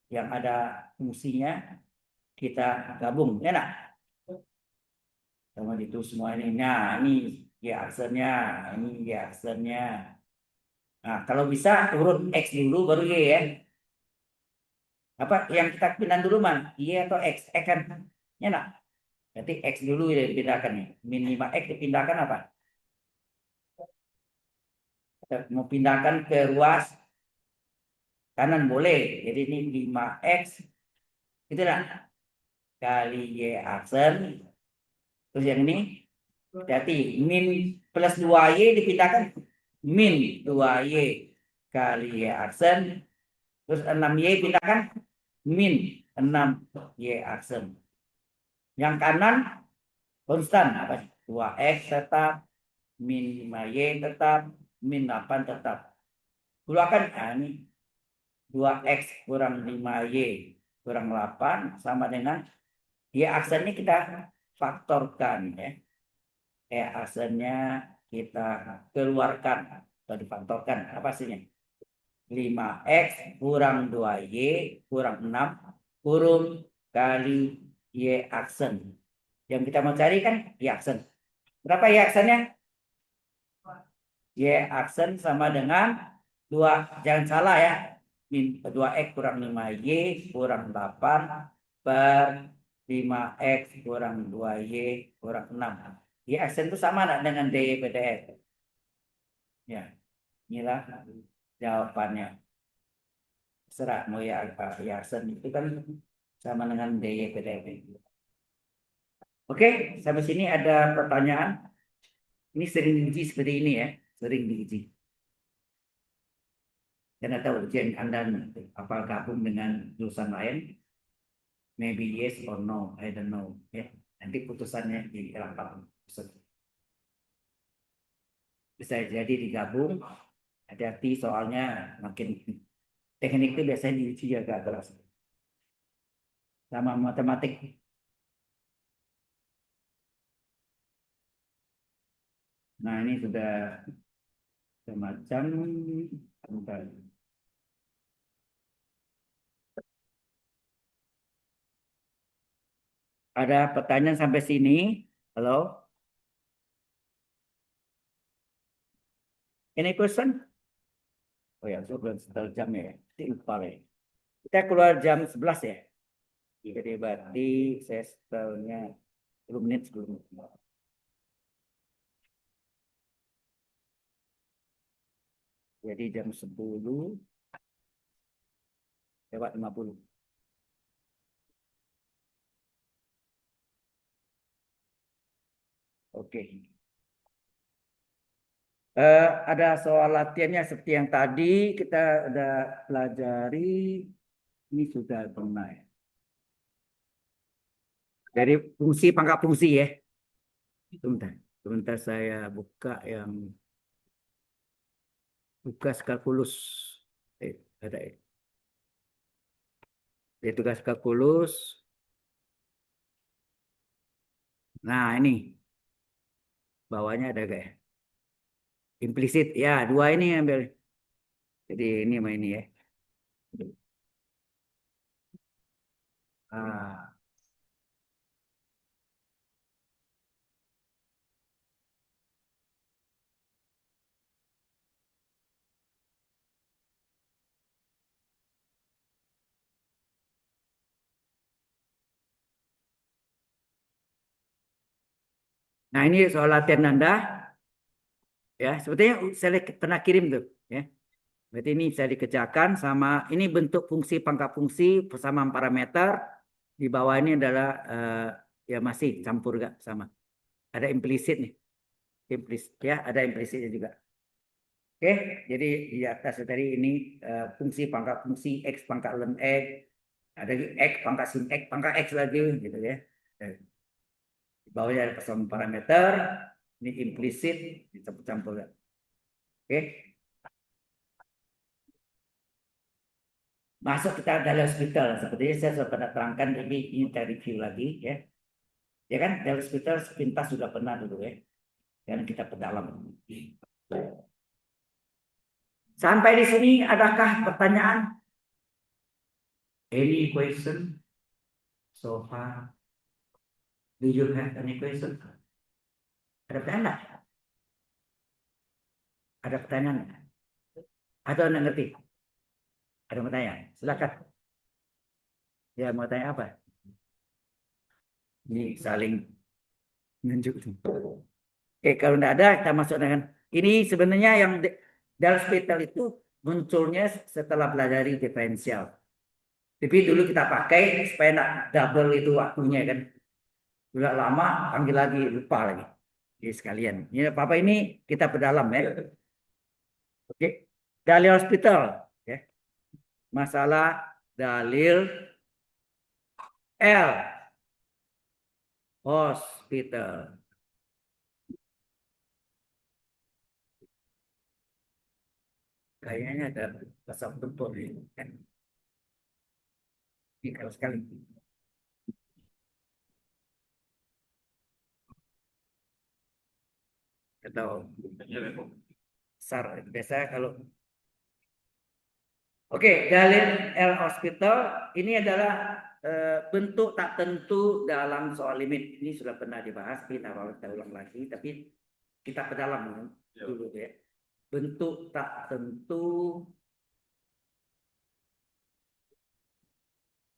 Yang ada fungsinya kita gabung, ya nak? Sama itu semua ini. Nah, ini Y aksennya, ini Y aksennya. Nah, kalau bisa turun X dulu baru Y ya. Apa yang kita pindah dulu man? Y atau X? X kan? Ya nak? Berarti X dulu ya dipindahkan nih. Min 5X dipindahkan apa? Kita mau pindahkan ke ruas kanan boleh. Jadi ini 5X. Itu lah. Kali Y aksen. Terus yang ini. Berarti min plus 2Y dipindahkan. Min 2Y kali Y aksen. Terus 6Y pindahkan. Min 6Y aksen. Yang kanan konstan. Apa? 2X tetap. Min 5Y tetap. Min 8 tetap. Keluarkan. Nah, ini 2X kurang 5Y kurang 8 sama dengan Y aksennya kita faktorkan ya. Aksennya kita keluarkan atau difaktorkan. Apa hasilnya? 5X kurang 2Y kurang 6 kurung kali Y aksen. Yang kita mau cari kan Y aksen. Berapa Y aksennya? Y aksen sama dengan 2. Jangan salah ya. 2X kurang 5Y kurang 8 per 5X kurang 2Y kurang 6. Y aksen itu sama dengan DY PDF. Ya, inilah jawabannya. Serah mau ya apa. Y aksen itu kan sama dengan DY PDF. Oke, sampai sini ada pertanyaan. Ini sering diuji seperti ini ya. Sering diuji. Saya tidak tahu ujian Anda apa gabung dengan jurusan lain. Maybe yes or no, I don't know. Ya, nanti putusannya di rapat. Bisa jadi digabung. Hati-hati soalnya makin teknik itu biasanya diuji agak keras. Sama matematik. Nah ini sudah semacam bentar. Ada pertanyaan sampai sini? Halo? Any question? Oh ya, sudah setel jam ya. Lupa ya. Kita keluar jam 11 ya. Jadi berarti saya setelnya 10 menit sebelum. Jadi jam 10 lewat 50. Oke. Ada soal latihannya seperti yang tadi kita udah pelajari. Ini sudah pernah ya. Dari fungsi pangkat fungsi ya. Sebentar, sebentar saya buka kalkulus. Ada ya. Dari tugas kalkulus. Nah ini bawahnya ada kayak implisit ya, dua ini ambil. Jadi ini sama ini ya. Ah, nah ini soal latihan Anda ya. Sepertinya saya pernah kirim tuh ya. Berarti ini bisa dikerjakan sama ini bentuk fungsi pangkat fungsi persamaan parameter. Di bawah ini adalah ya masih campur gak sama. Ada implisit nih. Implisit ya, ada implisitnya juga. Oke, jadi di atas tadi ini fungsi pangkat fungsi x pangkat ln x, ada x pangkat sin x pangkat x lagi gitu ya. Di bawahnya ada persamaan parameter, ini implisit dicampur-campur. Oke, masuk kita dari hospital sepertinya saya sudah pernah terangkan, tapi ini kita review lagi ya. Ya kan, dari hospital sepintas sudah pernah dulu ya. Dan kita perdalam. Sampai di sini adakah pertanyaan? Any question so far? Do you have any question? Ada pertanyaan? Ada pertanyaan? Atau anda ngerti? Ada yang bertanya? Silakan. Ya mau tanya apa? Ini saling menunjuk. Oke, kalau tidak ada kita masuk dengan ini sebenarnya yang Dell Hospital itu munculnya setelah pelajari diferensial. Tapi dulu kita pakai supaya tidak double itu waktunya kan. Sudah lama panggil lagi lupa lagi. Jadi sekalian. Ini apa ini kita perdalam ya. Oke. Dalil hospital ya. Masalah dalil L hospital. Kayaknya ada pasal tumpul ini kan. Ini kalau sekali. Atau besar biasa kalau oke, dalil L hospital ini adalah bentuk tak tentu dalam soal limit. Ini sudah pernah dibahas, kita ulang lagi, tapi kita perdalam dulu ya. Bentuk tak tentu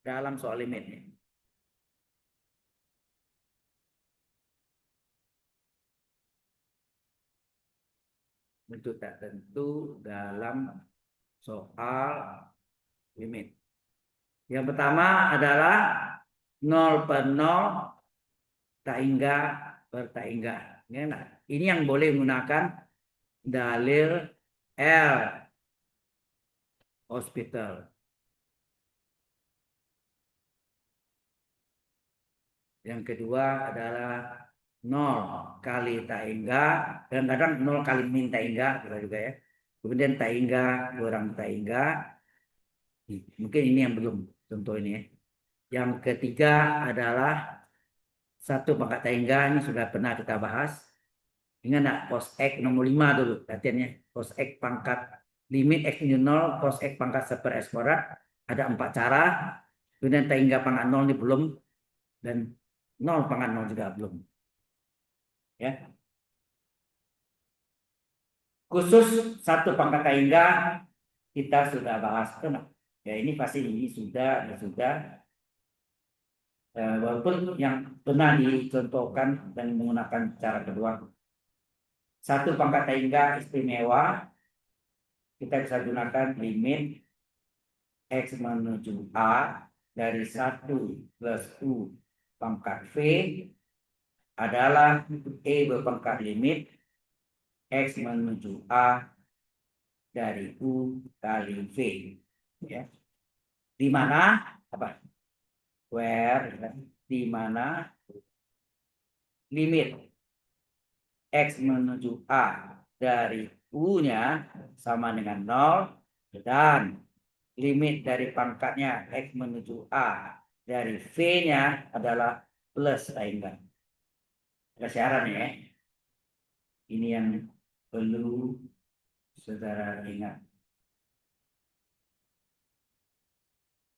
dalam soal limit. Bentuk tak tentu dalam soal limit. Yang pertama adalah 0 per 0 tak hingga per tak hingga. Ini yang boleh menggunakan dalil L hospital. Yang kedua adalah 0 kali taingga, kadang-kadang 0 kali min taingga juga ya. Kemudian taingga kurang taingga. Mungkin ini yang belum contoh ini ya. Yang ketiga adalah 1 pangkat taingga, ini sudah pernah kita bahas. Ingat nggak cos X nomor 5 dulu latihannya. Cos X pangkat limit X minus 0, cos X pangkat 1 X kuadrat. Ada 4 cara. Kemudian taingga pangkat 0 ini belum. Dan 0 pangkat 0 juga belum. Ya. Khusus 1 pangkat taingga kita sudah bahas. Ya ini pasti ini sudah. Walaupun yang pernah dicontohkan dan menggunakan cara kedua. 1 pangkat taingga istimewa, kita bisa gunakan limit X menuju A dari 1 plus U pangkat V adalah E berpangkat limit X menuju A dari U kali V. Ya. Di mana apa? Where, di mana limit X menuju A dari U-nya sama dengan 0 dan limit dari pangkatnya X menuju A dari V-nya adalah plus taingga. Ada syarat ya. Ini yang perlu saudara ingat.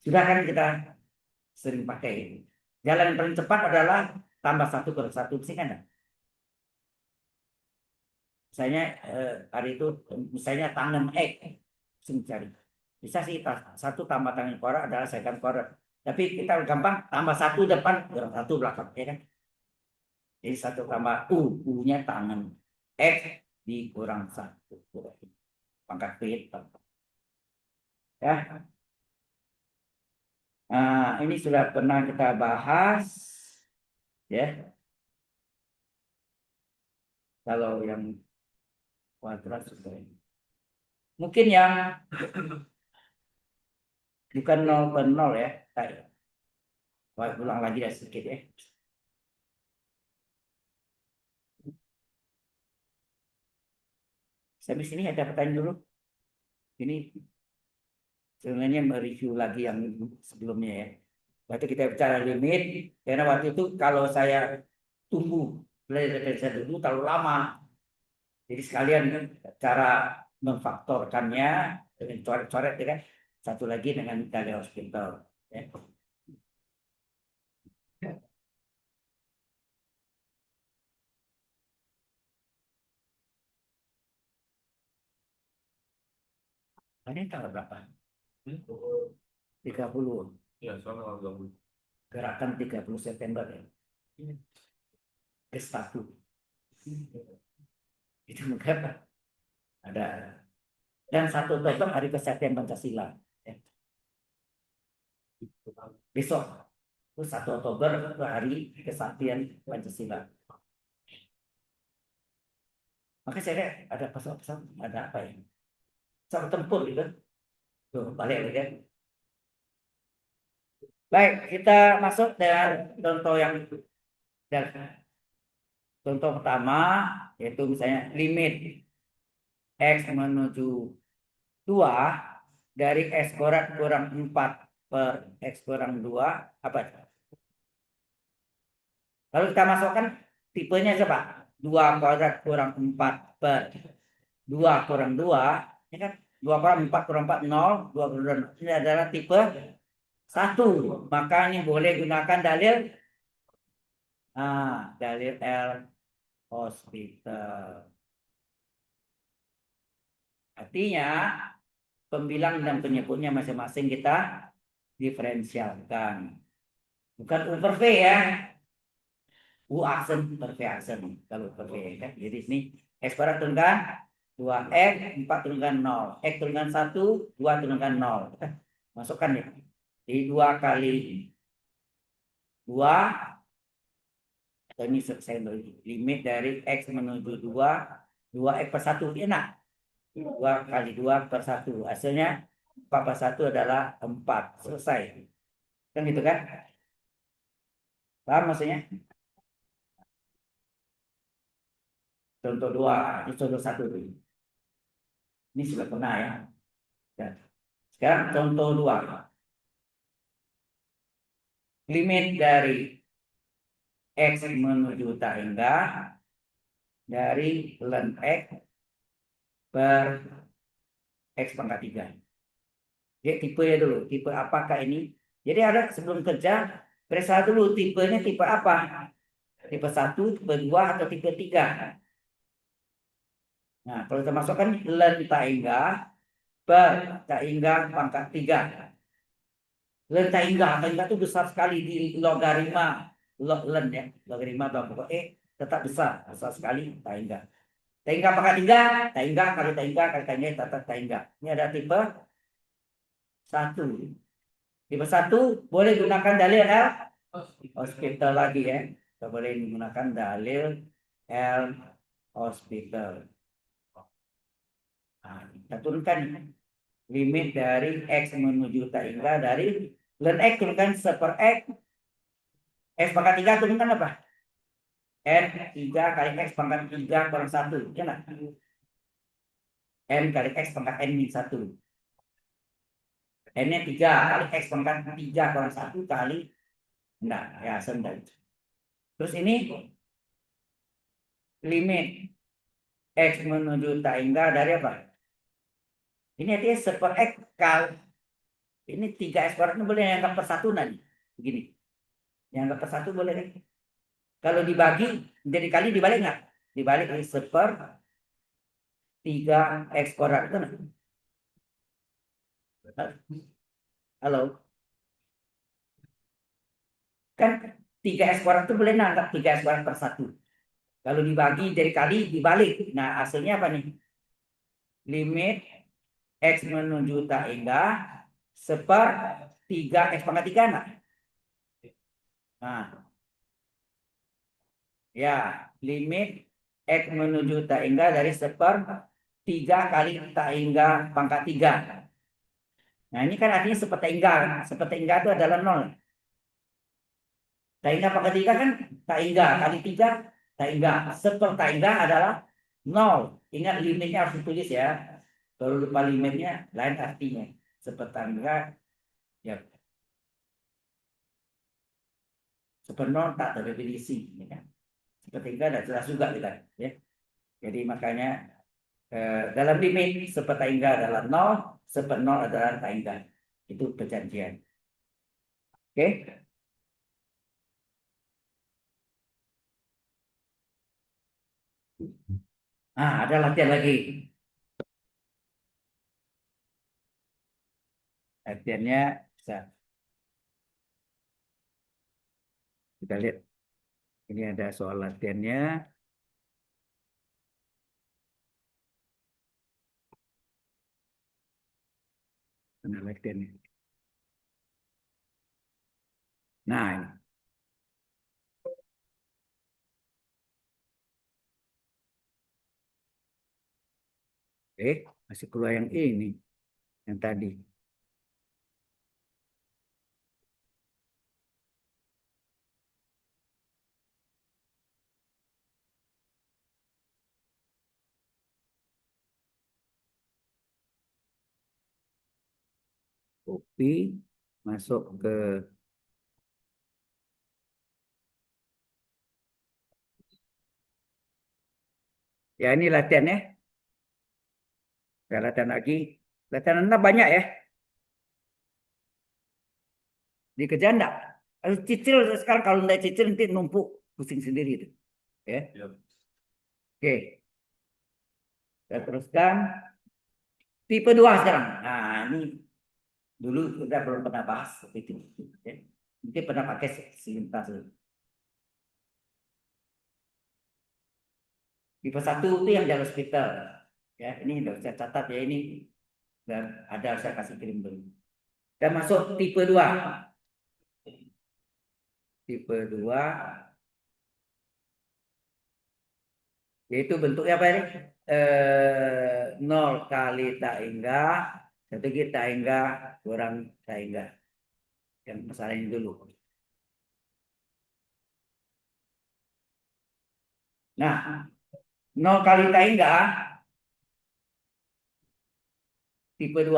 Sudah kan kita sering pakai. Jalan yang paling cepat adalah tambah 1 kurang 1. Bisa kan? Misalnya hari itu misalnya tangan X mencari. Bisa sih 1 tambah tangan kuadrat adalah secant kuadrat. Tapi kita gampang tambah 1 depan kurang 1 belakang, ya kan? Jadi 1 tambah U-nya tangan X dikurang 1 pangkat V. Ya. Nah, ini sudah pernah kita bahas, ya. Kalau yang kuadrat sudah. Mungkin yang bukan 0 per 0 ya. Ulang lagi ya sedikit ya. Sampai sini ada pertanyaan dulu. Ini sebenarnya mereview lagi yang sebelumnya ya. Waktu kita bicara limit, karena waktu itu kalau saya tunggu belajar dari saya dulu terlalu lama. Jadi sekalian cara memfaktorkannya dengan coret-coret ya kan. Satu lagi dengan tali hospital. Ya. Ini tanggal berapa? 30. Ya, soalnya tanggal 30. Gerakan 30 September ya. Gestapo. Itu mengapa? Ada. Dan 1 Oktober hari kesaktian Pancasila. Ya. Besok. Itu 1 Oktober itu hari kesaktian Pancasila. Maka saya lihat ada pesawat, ada apa ya? Pesawat tempur gitu. Tuh, balik lagi kan. Baik, kita masuk dengan contoh yang contoh pertama yaitu misalnya limit X menuju 2 dari X kuadrat kurang 4 per X kurang 2 apa itu? Lalu kita masukkan tipenya siapa? 2 kuadrat kurang 4 per 2 kurang 2, ini kan 2 kurang 4 kurang 4 0, 2 kurang 2. Ini adalah tipe 1. Maka ini boleh gunakan dalil dalil L hospital. Artinya pembilang dan penyebutnya masing-masing kita diferensialkan. Bukan U per V ya. U aksen per V aksen. Kalau per V ya. Jadi ini X kuadrat turunkan 2X, 4 turunkan 0. X turunkan 1, 2 turunkan 0. Masukkan ya. Jadi 2 kali 2. Atau ini saya limit dari X menuju 2. 2X per 1. Enak. 2 kali 2 per 1. Hasilnya 4/1 adalah 4. Selesai. Kan gitu kan? Paham maksudnya? Contoh 2, ini contoh 1 tuh. Ini sudah pernah ya. Ya. Sekarang contoh 2. Limit dari X menuju tangga dari ln X per X pangkat 3. Jadi tipe ya dulu, tipe apakah ini? Jadi ada sebelum kerja, periksa dulu tipenya tipe apa? Tipe 1, tipe 2, atau tipe 3. Nah, kalau kita masukkan ln tangga per tangga pangkat 3. Ln tangga itu besar sekali di logaritma ln ya, logaritma pokok tetap besar sekali tangga. Tangga pangkat 3, tangga kali tangga tetap tangga. Ini ada tipe 1. Tipe 1 boleh gunakan dalil L hospital lagi ya. Kita boleh menggunakan dalil L hospital. Nah, kita turunkan limit dari X menuju tangga dari ln X turunkan 1/X. X pangkat 3 turunkan apa? N 3 kali X pangkat 3 kurang 1. Ya enggak? N kali X pangkat N min 1. N-nya 3 kali X pangkat 3 kurang 1 kali. Enggak, ya sendah. Terus ini limit X menuju tangga dari apa? Ini artinya 1/X kali. Ini 3X kuadrat ini boleh dianggap per 1 nanti. Begini. Yang per 1 boleh nih. Kalau dibagi, jadi kali dibalik nggak? Dibalik 1/3X kuadrat itu nah. Halo? Kan 3X kuadrat itu boleh dianggap 3X kuadrat per 1. Kalau dibagi jadi kali dibalik. Nah, hasilnya apa nih? Limit X menuju tangga 1/3X pangkat 3 enggak? Nah, ya, limit X menuju tangga dari 1/3 kali tangga pangkat 3. Nah, ini kan artinya 1/3. 1/3 itu adalah 0. Tangga pangkat 3 kan tangga kali 3 tangga. 1/3 adalah 0. Ingat limitnya harus ditulis ya. Kalau lupa limitnya lain artinya. 1/3 ya 1/0 tak terdefinisi ya kan. 1/3 sudah jelas juga kita ya. Jadi makanya dalam limit 1/3 adalah 0, 1/0 adalah tangga. Itu perjanjian. Oke? Nah, ada latihan lagi. Latihannya bisa kita lihat. Ini ada soal latihannya. Mana latihannya? Nah, ini. Masih keluar yang ini, yang tadi. Kopi masuk ke ya ini latihannya. Kita latihan lagi. Latihan Anda banyak ya. Dikerjain enggak? Harus cicil sekarang kalau enggak cicil nanti numpuk pusing sendiri itu. Ya. Oke, kita teruskan tipe 2 sekarang. Nah, ini dulu kita belum pernah bahas seperti itu. Ya. Mungkin pernah pakai selintas. Tipe 1 itu yang jalur hospital. Ya, ini udah saya catat ya ini dan ada saya kasih kirim dulu. Dan masuk tipe 2. Tipe 2 yaitu bentuknya apa ini? 0 kali tangga Strategi Tahingga kurang Tahingga. Yang masalah ini dulu. Nah, 0 kali Tahingga tipe 2.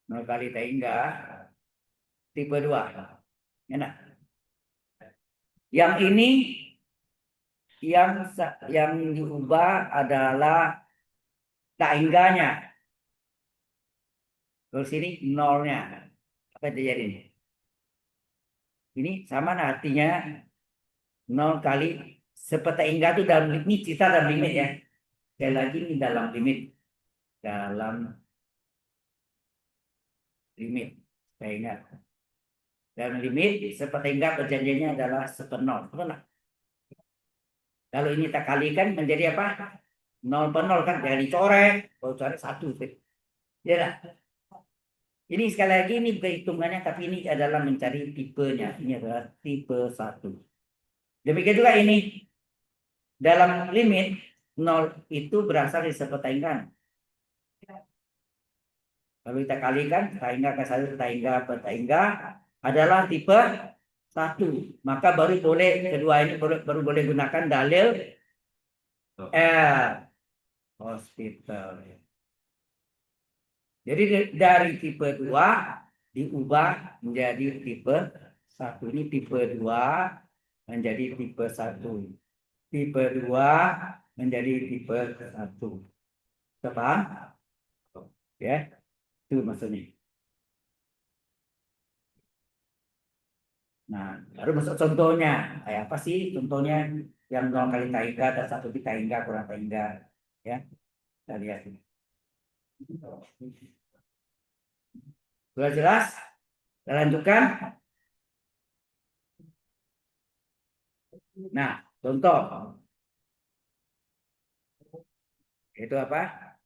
0 kali Tahingga tipe 2. Enak. Yang ini yang diubah adalah Tahingganya. Terus sini nolnya. Apa yang terjadi ini? Ini sama artinya 0 kali sepertaingga itu dalam ini kita dalam limit ya. Sekali lagi ini dalam limit. Dalam limit. Saya ingat. Dalam limit sepertaingga perjanjiannya adalah sepenol. Betul? Kalau ini tak kalikan menjadi apa? 0 per 0 kan. Jangan dicoret. Kalau coret 1. Ya lah. Ini sekali lagi ini bukan hitungannya, tapi ini adalah mencari tipenya. Ini adalah tipe 1. Demikian juga ini. Dalam limit 0 itu berasal dari sepertainggan. Kalau kita kalikan taingga ke 1 taingga per taingga adalah tipe 1. Maka baru boleh kedua ini baru boleh gunakan dalil hospital. Jadi dari tipe 2 diubah menjadi tipe 1. Ini tipe 2 menjadi tipe 1. Tipe 2 menjadi tipe 1. Paham? Ya, itu maksudnya. Nah, baru masuk contohnya. Kayak apa sih contohnya yang 0 kali taingga dan 1 di taingga kurang taingga. Ya, kita lihat ini. Sudah jelas? Kita lanjutkan. Nah, contoh. Itu apa?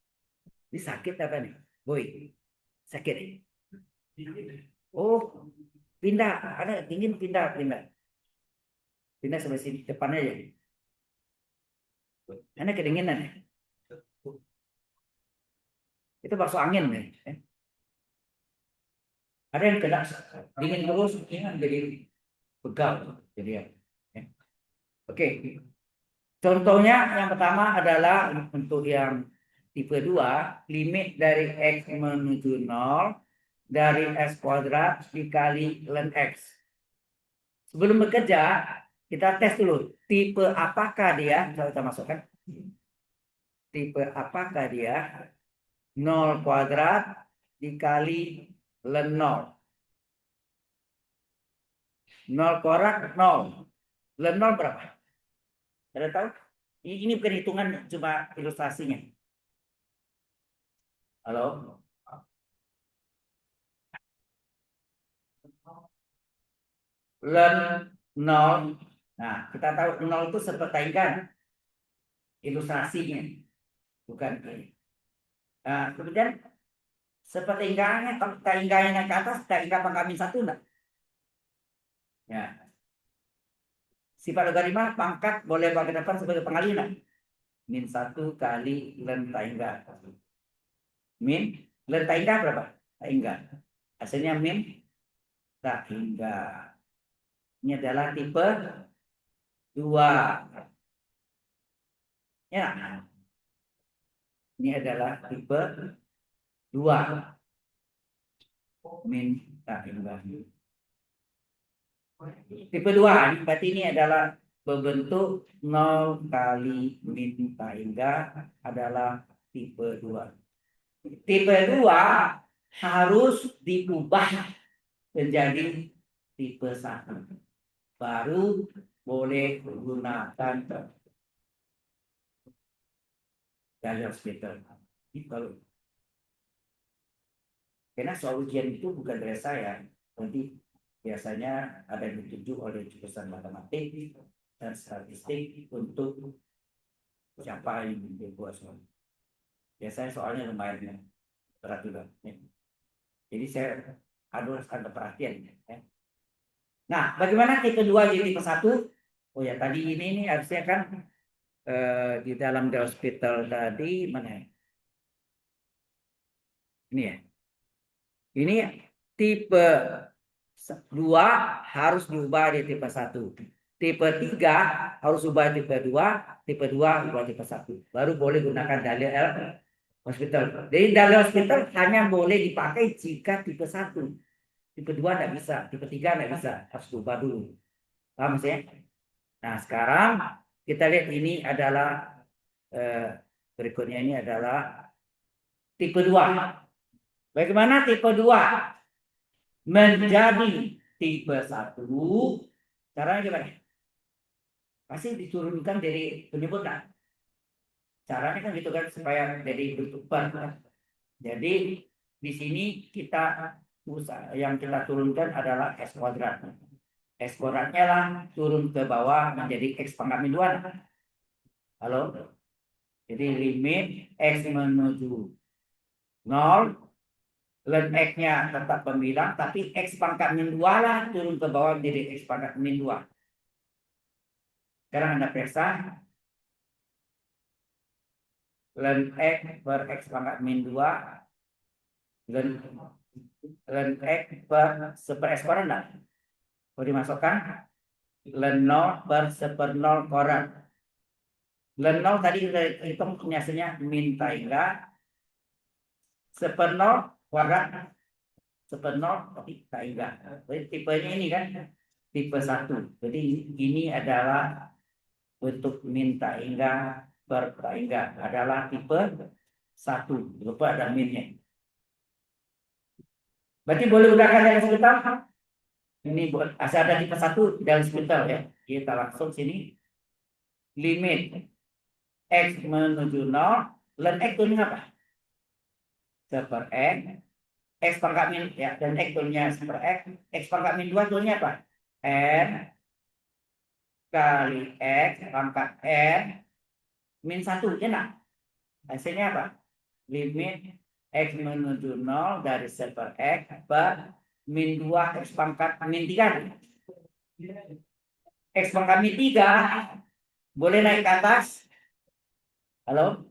Ini sakit apa nih? Boy, sakit. Oh, pindah. Ada dingin pindah. Pindah sampai sini depannya aja. Karena kedinginan ya. Itu masuk angin nih. Ada yang kena dingin terus, jadi pegal. Jadi ya. Oke. Contohnya yang pertama adalah untuk yang tipe 2, limit dari X menuju 0 dari X kuadrat dikali ln X. Sebelum bekerja, kita tes dulu. Tipe apakah dia? Kita masukkan. Tipe apakah dia? 0 kuadrat dikali ln 0. 0 kuadrat 0. Ln 0 berapa? Ada tahu? Ini bukan hitungan, cuma ilustrasinya. Halo? Ln 0. Nah, kita tahu 0 itu sepertaingkan. Ilustrasinya. Bukan ini. Nah, kemudian sepertaingganya, kalau taingganya ke atas, taingga pangkat min 1 enggak? Ya. Sifat logaritma pangkat boleh bagi depan sebagai pengalihan. Min 1 kali ln taingga. Min ln taingga berapa? Taingga. Hasilnya min taingga. Ini adalah tipe 2. Ya. Ini adalah tipe 2. Min taingga. Tipe 2 berarti ini adalah berbentuk 0 kali min taingga adalah tipe 2. Tipe 2 harus diubah menjadi tipe 1. Baru boleh gunakan dalil hospital. Kalau karena soal ujian itu bukan dari saya, nanti biasanya ada yang ditunjuk oleh jurusan matematik dan statistik untuk siapa yang dibuat soal. Biasanya soalnya lumayan berat juga. Jadi saya harus ada perhatian. Ya. Nah, bagaimana tipe 2 jadi tipe 1? Oh ya, tadi ini harusnya kan di dalam The Hospital tadi mana ya? Ini ya. Ini tipe 2 harus diubah di tipe 1. Tipe 3 harus ubah tipe 2, tipe 2 ubah tipe 1. Baru boleh gunakan dalil hospital. Jadi dalil hospital hanya boleh dipakai jika tipe 1. Tipe 2 tidak bisa, tipe 3 tidak bisa, harus diubah dulu. Paham ya? Nah, sekarang kita lihat ini adalah berikutnya ini adalah tipe 2. Bagaimana tipe 2 menjadi tipe 1? Caranya gimana? Pasti diturunkan dari penyebutan. Caranya kan gitu kan supaya jadi bentuk bar. Jadi di sini kita yang kita turunkan adalah x kuadrat. X kuadratnya lah turun ke bawah menjadi x pangkat min 2. Halo? Jadi limit x menuju 0, ln x-nya tetap pembilang, tapi x pangkat min 2 lah turun ke bawah menjadi x pangkat min 2. Sekarang Anda periksa ln x per x pangkat min 2 ln x per x kuadrat enggak? Boleh dimasukkan ln 0 per 1/0 kuadrat. Ln 0 tadi kita hitung hasilnya min tangga 1/0 kuadrat 1/0 tapi tangga. Jadi tipenya ini kan tipe 1. Jadi ini adalah bentuk min tangga per tangga adalah tipe 1. Lupa ada minnya. Berarti boleh gunakan yang sebentar. Ini buat asal ada tipe 1 dalam sebentar ya. Kita langsung sini. Limit x menuju 0. Ln x turunnya apa? 1/x. X pangkat min ya, dan x turunnya 1/x. X pangkat min 2 turunnya apa? N kali x pangkat n min 1. Ya enggak? Hasilnya apa? Limit x menuju 0 dari 1/x per min 2 x pangkat min 3. X pangkat min 3 boleh naik ke atas. Halo?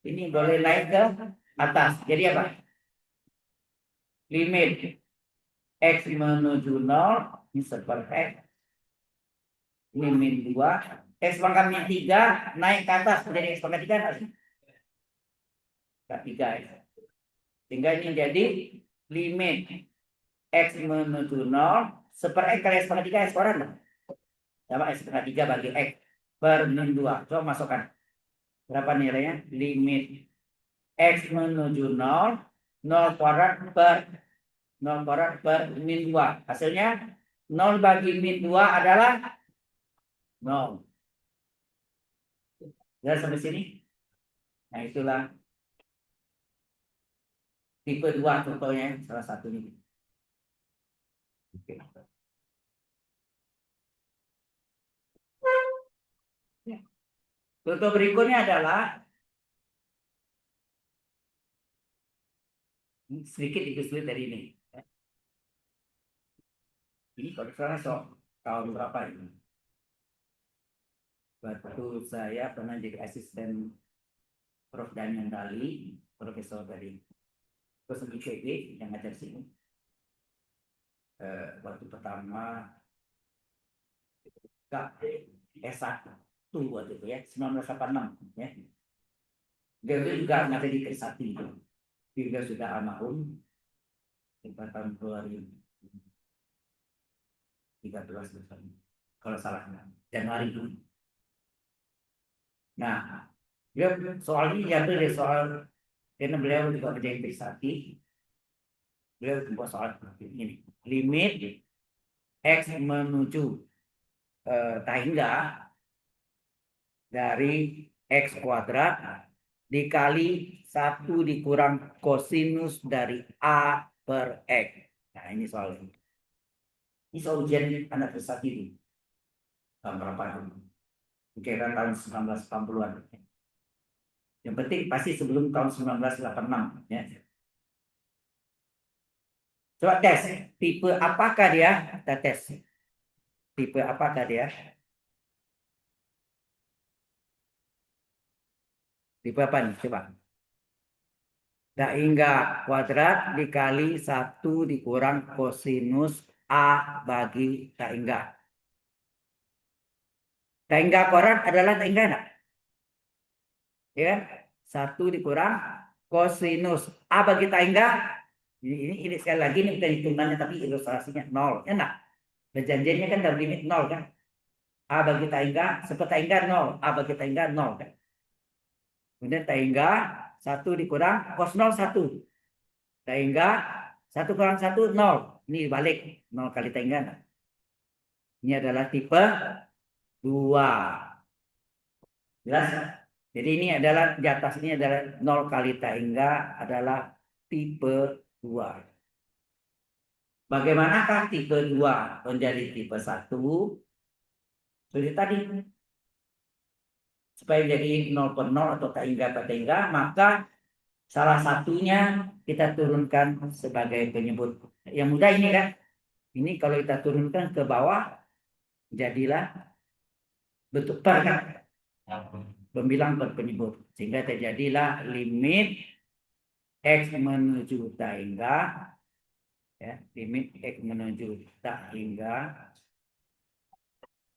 Ini boleh naik ke atas. Jadi apa? Limit x menuju 0 ini 1/x. Ini min 2. X pangkat min 3 naik ke atas menjadi x pangkat 3 harus. Ke 3 ya. Sehingga ini jadi limit x menuju 0 1/x kali x pangkat 3 x kuadrat. Sama x pangkat 3 bagi x per min 2. Coba masukkan. Berapa nilainya? Limit x menuju 0 0 kuadrat per 0 kuadrat per min 2. Hasilnya 0 bagi min 2 adalah 0. Ya sampai sini. Nah itulah tipe 2 contohnya salah satunya. Oke. Contoh berikutnya adalah sedikit dikesulit dari ini. Ini kalau salah tahun berapa ini? Waktu saya pernah jadi asisten Prof. Daniel Dali, profesor dari IPB yang ngajar sini. Waktu pertama S1 waktu itu ya 1986 ya. Dia itu juga ngajar di S1 itu. Dia sudah almarhum pada tahun 2013 kalau salah Januari itu. Nah, dia soalnya jatuh dari soal karena beliau juga kerja di S1. Beliau membuat soal ini. Limit x menuju tangga dari x kuadrat dikali 1 dikurang kosinus dari a per x. Nah ini soal ini. Ini soal ujian anak S1 itu. Tahun berapa itu? Kira tahun 1980-an. Yang penting pasti sebelum tahun 1986 ya. Coba tes, tipe apakah dia? Kita tes. Tipe apakah dia? Tipe apa nih? Coba. Tak hingga kuadrat dikali 1 dikurang kosinus A bagi tak hingga. Tak hingga kuadrat adalah tak hingga enggak? Ya kan? 1 dikurang kosinus A bagi tak hingga. Ini sekali lagi ini bukan hitungannya tapi ilustrasinya 0. Enak. Perjanjiannya kan dalam limit 0 kan. A bagi tak hingga, seperti tak hingga 0. A bagi tak hingga 0 kan. Kemudian tak hingga 1 dikurang cos 0 1. Tak hingga 1 kurang 1 0. Ini balik 0 kali tak hingga. Ini adalah tipe 2. Jelas? Jadi ini adalah di atas ini adalah 0 kali tak hingga adalah tipe 2. Bagaimanakah tipe 2 menjadi tipe 1? Seperti tadi. Supaya jadi 0 per 0 atau tak hingga per tak hingga, maka salah satunya kita turunkan sebagai penyebut. Yang mudah ini kan. Ini kalau kita turunkan ke bawah, jadilah bentuk per kan. Pembilang per penyebut. Sehingga terjadilah limit X menuju tak hingga. Ya, limit X menuju tak hingga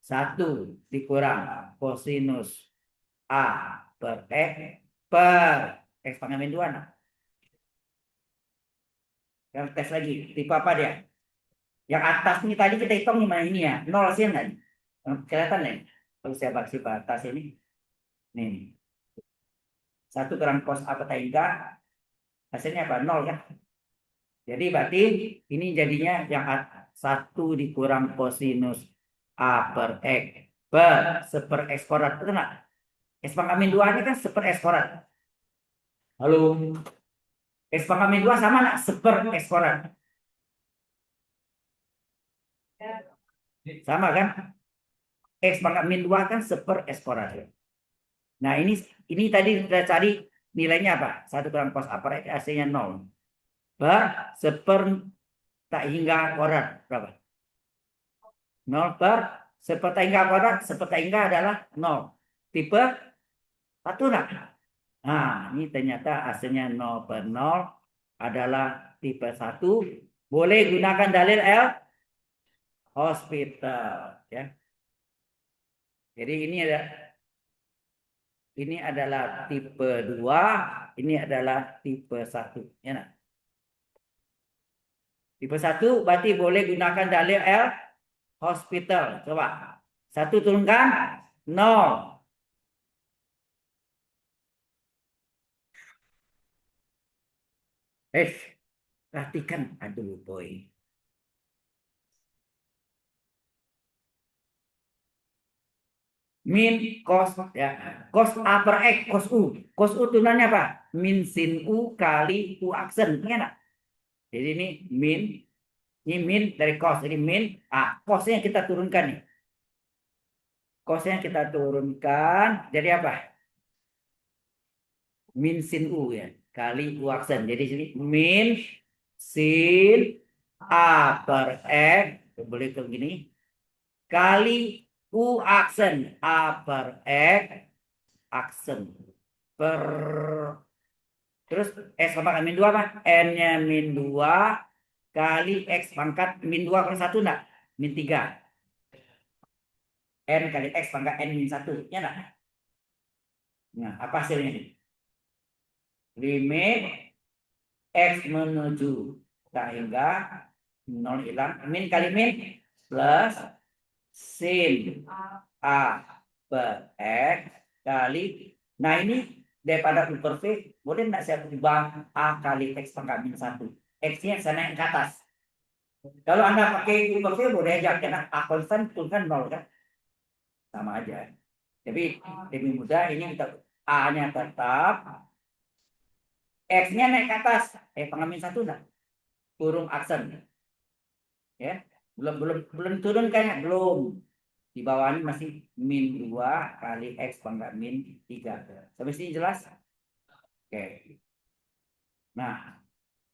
1 dikurang kosinus A per X pangkat 2. Nah. Yang tes lagi, tipe apa dia? Yang atas ini tadi kita hitung gimana ini ya? 0 sih enggak? Kelihatan nih? Kalau saya bagi atas ini. Nih. 1 kurang cos A per hingga hasilnya apa? 0 kan? Jadi berarti ini jadinya yang 1 dikurang kosinus A per X per seper X kuadrat. Betul nggak? X pangkat min 2 ini kan seper X kuadrat. Halo. X pangkat min 2 sama nggak? Seper X kuadrat. Sama kan? X pangkat min 2 kan seper X kuadrat. Nah ini tadi kita cari nilainya apa? 1 kurang cos A per X hasilnya 0. Per seper tak hingga kuadrat berapa? 0 per seper tak hingga kuadrat. Seper tak hingga adalah 0. Tipe 1 enggak? Nah ini ternyata hasilnya 0 per 0 adalah tipe 1. Boleh gunakan dalil L hospital ya. Jadi ini adalah tipe 2, ini adalah tipe 1 ya. Nah. Tipe 1 berarti boleh gunakan dalil L hospital. Coba. 1 turunkan 0. Perhatikan. Aduh boy. Min cos ya. Cos A per X, cos U. Cos U turunannya apa? Min sin U kali U aksen. Ingat? Jadi ini min dari cos. Jadi min cosnya kita turunkan nih. Cosnya kita turunkan. Jadi apa? Min sin U ya. Kali U aksen. Jadi sini min sin A per X. Boleh ke gini. Kali U aksen. A per X aksen. Per terus X pangkat min 2 apa? N-nya min 2 kali X pangkat min 2 per 1 enggak? Min 3. N kali X pangkat N min 1. Ya enggak? Nah, apa hasilnya nih? Limit X menuju tak hingga 0 hilang. Min kali min plus sin A per X kali. Nah ini daripada U per V, boleh enggak saya ubah A kali X pangkat min 1. X-nya saya naik ke atas. Kalau Anda pakai U per V, boleh aja karena A konstan turunkan 0 kan. Sama aja. Tapi lebih mudah ini kita A-nya tetap, X-nya naik ke atas. Pangkat min 1 enggak? Turun aksen. Ya. Belum turun kayaknya, belum. Di bawah ini masih min 2 kali X pangkat min 3. Sampai sini jelas? Oke. Nah,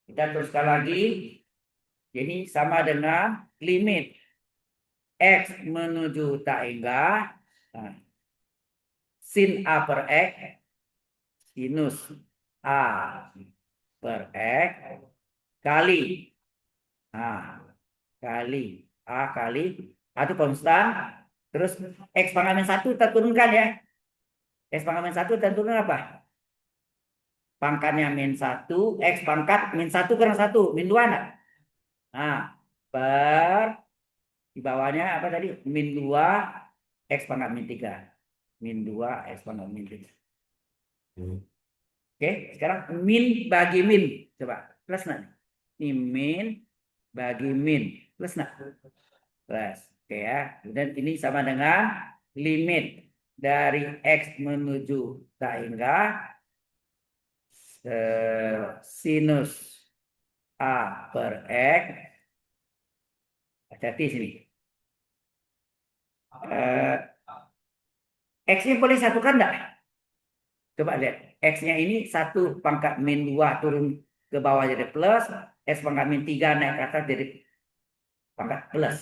kita teruskan lagi. Jadi sama dengan limit X menuju tak hingga sin A per X sinus A per X kali kali A kali A itu konstan, terus X pangkat -1 kita turunkan ya. X pangkat -1 kita turunkan apa? Pangkatnya -1, X pangkat -1 kurang 1, -2 enggak? Nah, per di bawahnya apa tadi? -2 X pangkat -3. -2 X pangkat -3. Oke, sekarang min bagi min. Coba, plus enggak? Ini min bagi min. Plus enggak? Plus. Oke ya. Dan ini sama dengan limit dari X menuju tak hingga sinus A per X. Hati-hati sini. X-nya boleh satukan enggak? Coba lihat. X-nya ini 1 pangkat -2 turun ke bawah jadi plus. X pangkat -3 naik ke atas jadi pangkat plus.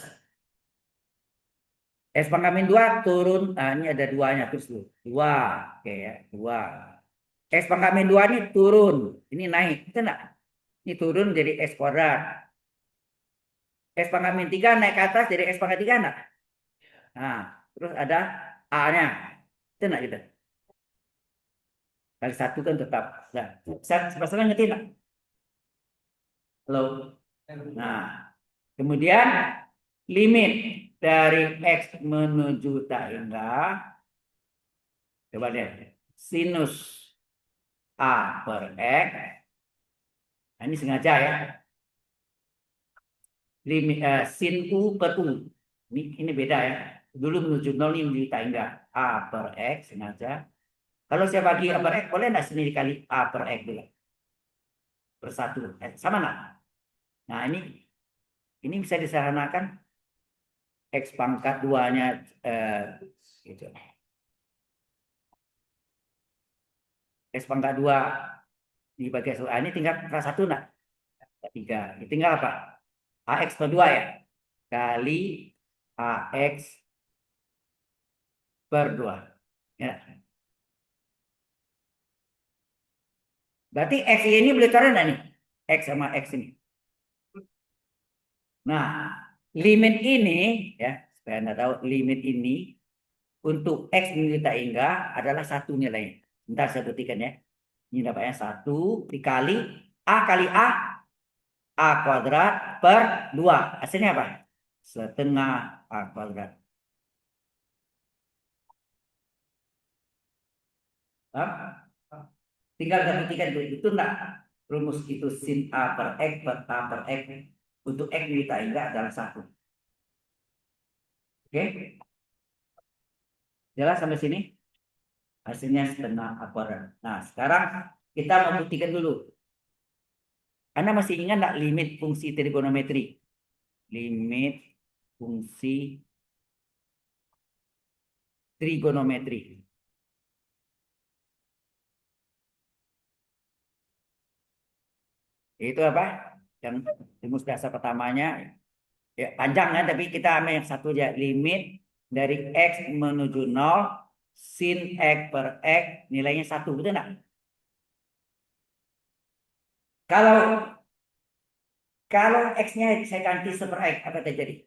S pangkat -2 turun. Nah, ini ada 2-nya. Terus 2. Oke ya. 2. S pangkat -2 ini turun. Ini naik. Itu enggak? Ini turun jadi S kuadrat. S pangkat -3 naik ke atas jadi S pangkat 3 enggak? Nah, terus ada A-nya. Itu enggak gitu? Kali 1 kan tetap. Nah, saya ngerti enggak? Halo? Nah, kemudian limit dari X menuju tak hingga. Coba lihat. Sinus A per X. Nah, ini sengaja ya. Limit sin U per U. Ini beda ya. Dulu menuju 0, ini menuju tak hingga. A per X sengaja. Kalau saya bagi A per X, boleh enggak sendiri kali A per X dulu? Per 1. Sama enggak? Nah, ini bisa disederhanakan. X pangkat 2-nya gitu. X pangkat 2 dibagi A ini tinggal per 1 enggak? 3. Tinggal apa? AX per 2 ya. Kali AX per 2. Ya. Berarti X ini boleh taruh enggak nih? X sama X ini. Nah, limit ini ya, supaya Anda tahu limit ini untuk X menuju tak hingga adalah 1 nilainya. Bentar saya buktikan ya. Ini dapatnya 1 dikali A kali A kuadrat per 2. Hasilnya apa? Setengah A kuadrat. Tinggal kita buktikan itu enggak? Rumus itu sin A per X per A per X. Untuk X menuju tak hingga adalah 1. Oke? Jelas sampai sini? Hasilnya setengah A kuadrat. Nah, sekarang kita membuktikan dulu. Anda masih ingat enggak limit fungsi trigonometri? Limit fungsi trigonometri. Itu apa? Yang rumus dasar pertamanya ya, panjang kan, tapi kita ambil yang satu aja. Limit dari X menuju 0 sin X per X nilainya 1. Betul enggak? Kalau X-nya saya ganti per X, apa terjadi?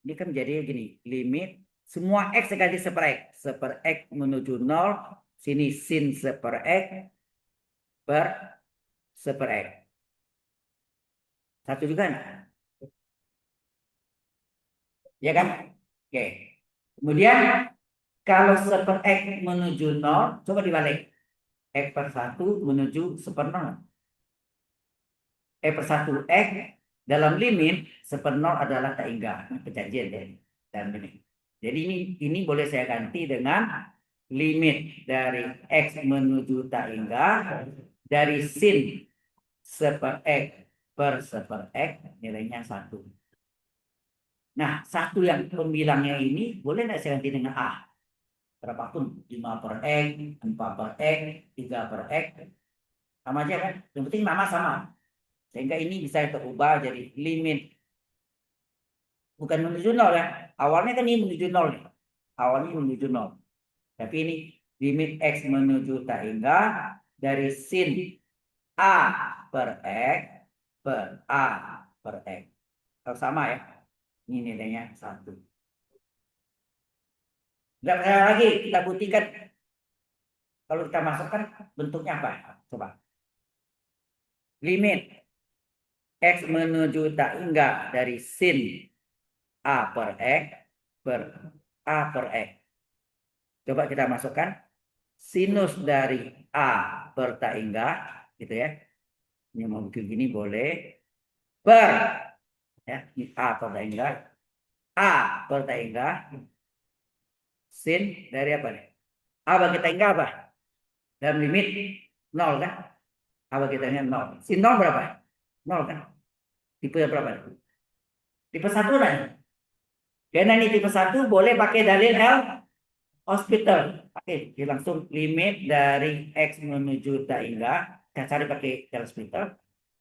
Ini kan jadi gini, limit semua X saya ganti per X. Per X menuju 0, sini sin per X per per X. 1 juga enggak? Ya kan? Oke. Kemudian kalau per X menuju 0, coba dibalik. X per 1 menuju per 0. Per 1 X dalam limit per 0 adalah tak hingga. Perjanjian dan ini. Jadi ini boleh saya ganti dengan limit dari X menuju tak hingga dari sin per X per X nilainya 1. Nah, 1 yang pembilangnya ini boleh nggak saya ganti dengan A? Berapapun, 5 per X, 4 per X, 3 per X. Sama aja kan? Yang penting nama sama. Sehingga ini bisa terubah jadi limit. Bukan menuju 0 ya. Awalnya kan ini menuju 0. Awalnya menuju 0. Tapi ini limit X menuju tak hingga dari sin A per X per A per X. Kalau sama ya, ini nilainya 1. Enggak lagi, kita buktikan. Kalau kita masukkan bentuknya apa? Coba. Limit X menuju tak hingga dari sin A per X per A per X. Coba kita masukkan sinus dari A per tak hingga, gitu ya. Ini mau begini boleh. Per, ya, A per tak hingga. A per tak hingga. Sin dari apa nih? A bagi tak hingga apa? Dalam limit 0 kan? A bagi tak hingga 0. Sin 0 berapa? 0 kan? Tipe berapa? Tipe 1 lah. Karena ini tipe 1 boleh pakai dalil L hospital. Oke, langsung limit dari X menuju tak hingga. Kita cari pakai L hospital.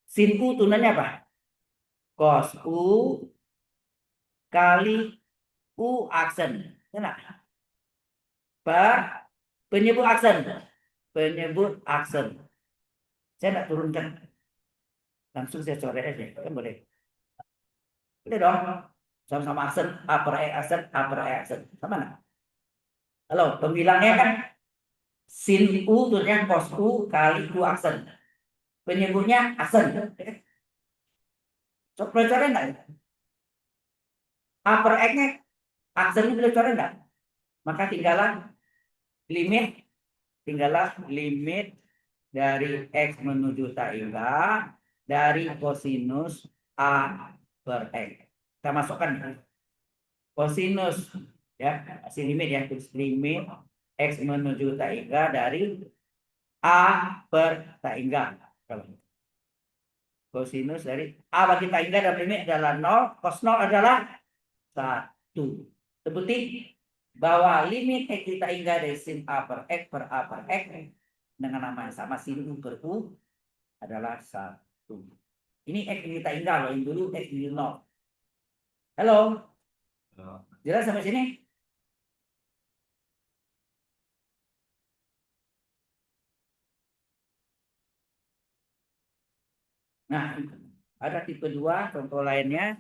Sin U tunanya apa? Cos U kali U aksen. Enak. Per penyebut aksen. Penyebut aksen. Saya tidak turunkan. Langsung saya coret aja. Kan boleh. Boleh dong. Sama-sama aksen. A per E aksen. A per E aksen. Sama nggak? Halo, pembilangnya kan sin U turunnya cos U kali U aksen. Penyebutnya aksen. Coret enggak? A per X-nya aksennya boleh coret enggak? Maka tinggallah limit dari X menuju tak hingga dari kosinus A per X. Kita masukkan kosinus ya, kasih limit ya, limit X menuju tak hingga dari A per tak hingga. Kosinus dari A bagi tak hingga dalam limit adalah 0, cos 0 adalah 1. Terbukti bahwa limit X tak hingga dari sin A per X per A per X dengan nama yang sama sin U per U adalah 1. Ini X tak hingga loh, yang dulu X di 0. Halo? Jelas sampai sini? Nah, ada tipe 2 contoh lainnya.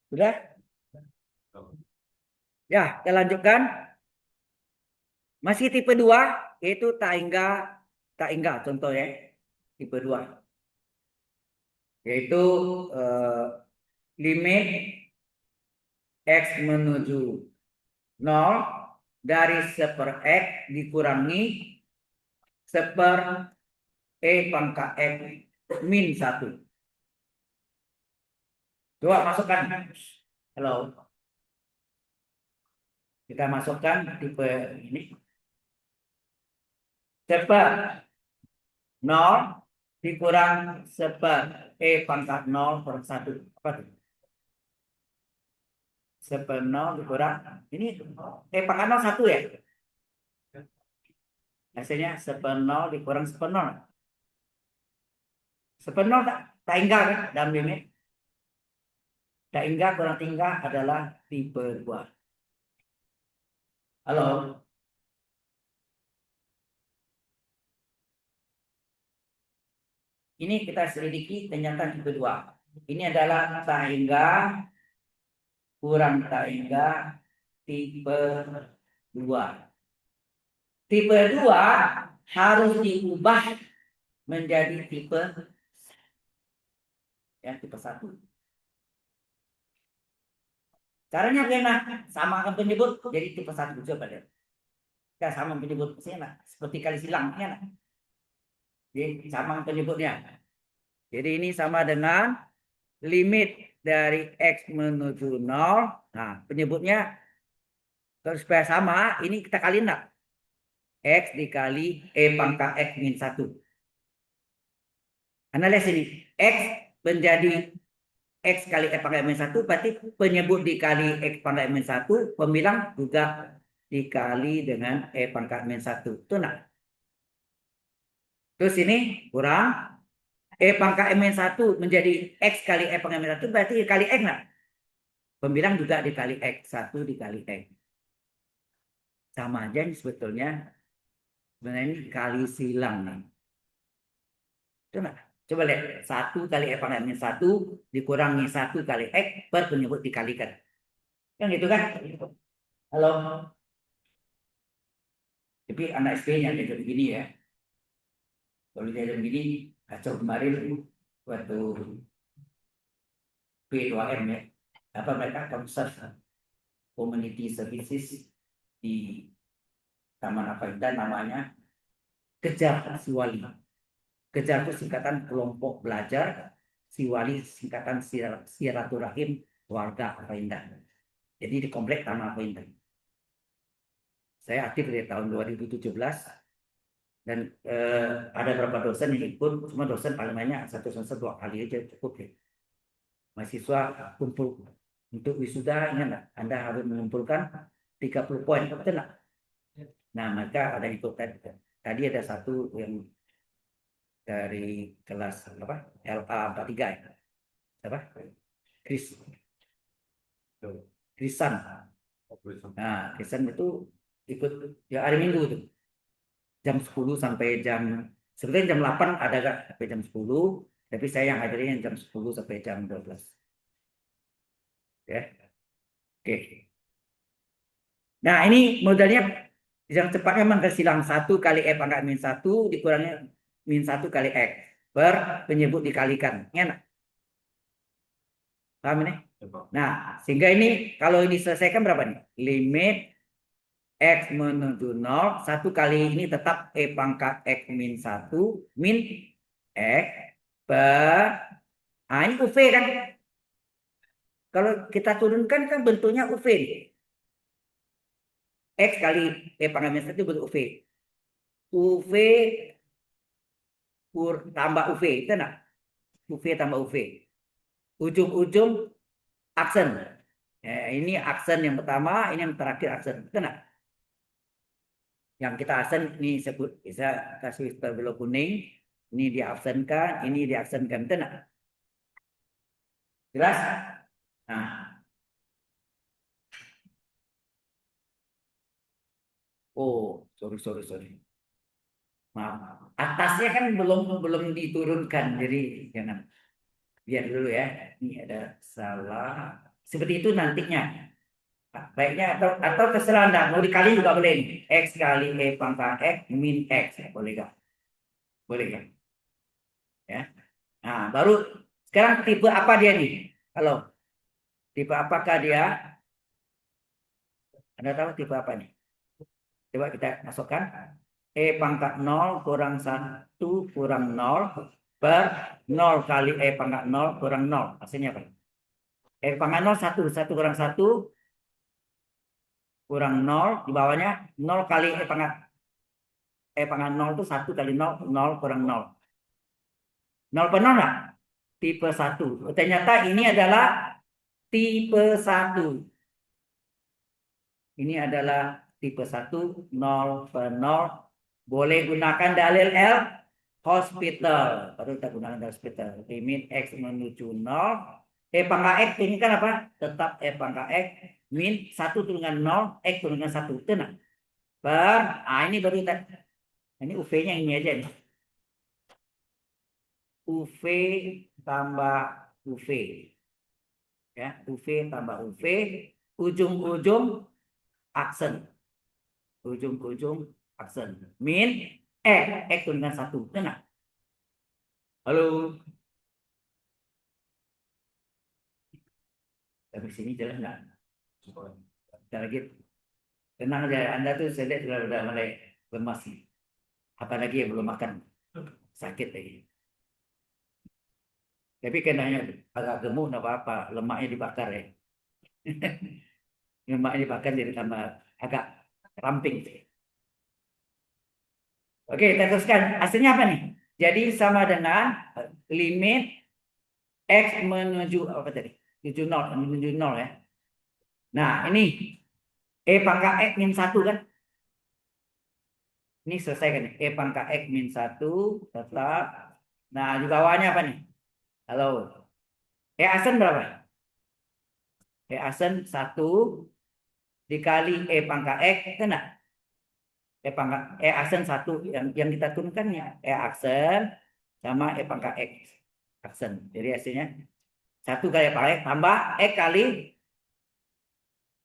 Sudah? Ya, kita lanjutkan. Masih tipe 2 yaitu tak hingga contoh ya. Tipe 2 yaitu limit X menuju 0 dari 1/X dikurangi 1/E pangkat X min 1. Coba masukkan. Halo. Kita masukkan tipe ini. 1/0 dikurang 1/E pangkat 0 per 1. Apa itu? 1/0 dikurang. Ini E pangkat 0 1 ya? Hasilnya 1/0 dikurang 1/0. 1/0 tak hingga kan dalam limit. Tak hingga kurang tinggal adalah tipe 2. Halo. Ini kita selidiki ternyata tipe 2. Ini adalah tak hingga kurang tangga tipe 2. Tipe 2 harus diubah menjadi tipe tipe 1. Caranya gimana? Samakan penyebut jadi tipe 1 coba deh. Kita sama penyebut sini seperti kali silang ya. Jadi sama penyebutnya. Jadi ini sama dengan limit dari X menuju 0. Nah, penyebutnya terus supaya sama, ini kita kali enggak? X dikali E pangkat X min 1. Analisis ini. X menjadi X kali E pangkat min 1, berarti penyebut dikali X pangkat min 1, pembilang juga dikali dengan E pangkat min 1. Itu enggak? Terus ini kurang E pangkat min 1 menjadi X kali E pangkat min 1, berarti dikali X enggak? Pembilang juga dikali X. 1 dikali X. Sama aja ini sebetulnya. Sebenarnya ini kali silang nih. Coba lihat. 1 kali E pangkat min 1 dikurangi 1 kali X per penyebut dikalikan. Kan gitu kan? Halo? Tapi anak SD-nya jadi begini ya. Kalau dia begini, kacau kemarin waktu P2M ya. Apa mereka konsep community services di Taman Apaindah namanya Kejar Siwali. Kejar itu singkatan kelompok belajar, Siwali singkatan silaturahim warga Apaindah. Jadi di komplek Taman Apaindah. Saya aktif dari tahun 2017 dan ada beberapa dosen yang ikut, cuma dosen paling banyak satu semester 2 kali aja cukup ya. Mahasiswa kumpul untuk wisuda, ingat Anda harus mengumpulkan 30 poin, betul nggak? Nah, maka ada ikut tadi ada satu yang dari kelas apa? LA 43 ya. Apa? Krisan. Nah, Krisan itu ikut ya hari Minggu tuh. Jam 10 sampai sebetulnya jam 8 ada gak sampai jam 10, tapi saya yang hadirin jam 10 sampai jam 12. Ya. Oke. Nah, ini modelnya yang cepatnya memang silang 1 kali E pangkat min 1 dikurangi min 1 kali X per penyebut dikalikan. Enak. Paham ini? Nah, sehingga ini kalau ini selesaikan berapa nih? Limit X menuju 0, 1 kali ini tetap E pangkat X min 1 min X per ini UV kan? Kalau kita turunkan kan bentuknya UV. X kali E pangkat min 1 bentuk UV. UV tambah UV, itu enggak? UV tambah UV. Ujung-ujung aksen. Ini aksen yang pertama, ini yang terakhir aksen. Itu enggak? Yang kita aksen ini sebut bisa kasih berbelok kuning, ini diaksenkan, ini diaksenkan. Itu enggak? Jelas? Nah. Oh, sorry. Maaf. Atasnya kan belum diturunkan, jadi jangan. Biar dulu ya. Ini ada salah. Seperti itu nantinya. Baiknya atau terserah Anda. Mau dikali juga boleh. X kali E pangkat X min X. Boleh gak? Boleh kan? Ya. Nah, baru sekarang tipe apa dia nih? Halo. Tipe apakah dia? Anda tahu tipe apa nih? Coba kita masukkan. E pangkat 0 kurang 1 kurang 0 per 0 kali E pangkat 0 kurang 0. Hasilnya apa? E pangkat 0 1. 1 kurang 1 kurang 0. Di bawahnya 0 kali E pangkat 0 itu 1 kali 0. 0 kurang 0. 0 per 0 enggak? Tipe 1. Ternyata ini adalah tipe 1. Ini adalah tipe 1. 0 per 0. Boleh gunakan dalil L hospital. Baru kita gunakan hospital. Limit X menuju 0. E pangkat X ini kan apa? Tetap E pangkat X min 1 turunkan 0. X turunkan 1. Itu nah. Ini baru kita. Ini UV-nya ini aja nih. UV tambah UV. Ya, UV tambah UV, ujung-ujung aksen. Ujung-ujung aksen. Min, X tulisan satu. Tenang. Halo. Dari sini jelas nggak? Kita lagi tenang aja. Anda tuh saya lihat sudah mulai lemas nih. Apalagi yang belum makan. Sakit lagi. Tapi kenanya agak gemuk nggak apa-apa. Lemaknya dibakar ya. Lemaknya dibakar jadi tambah agak ramping. Oke, kita teruskan. Hasilnya apa nih? Jadi sama dengan limit X menuju apa tadi? Menuju nol ya. Nah, ini E pangkat X min 1 kan? Ini selesai kan? E pangkat X min 1 tetap. Nah, di bawahnya apa nih? Halo. E asen berapa? E asen 1 dikali E pangkat X, kena? E asen 1 yang kita turunkan ya. E aksen sama E pangkat X. Aksen. Jadi hasilnya 1 kali E pangkat X tambah X kali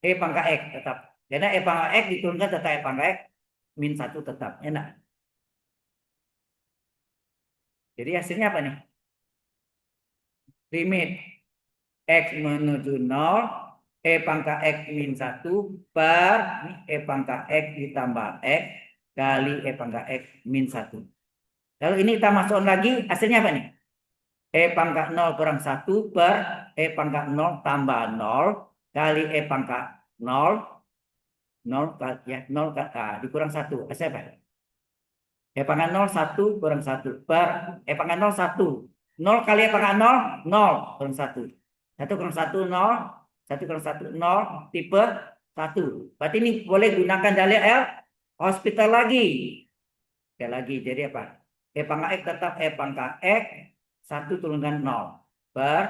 E pangkat X tetap. Karena E pangkat X diturunkan tetap E pangkat X min 1 tetap. Enak. Jadi hasilnya apa nih? Limit X menuju 0, E pangkat X min 1 per E pangkat X ditambah X kali E pangkat X min 1. Kalau ini kita masukkan lagi, hasilnya apa nih? E pangkat 0 kurang 1 per E pangkat 0 tambah 0 kali E pangkat 0, 0 ya, 0 dikurang 1. Hasilnya apa? E pangkat 0, 1 kurang 1 per E pangkat 0, 1. 0 kali E pangkat 0, 0 kurang 1. 1 kurang 1, 0. 1 kurang 1, 0. Tipe 1. Berarti ini boleh gunakan dalil L hospital lagi. Sekali lagi, jadi apa? E pangkat X tetap E pangkat X. 1 turunkan 0. Per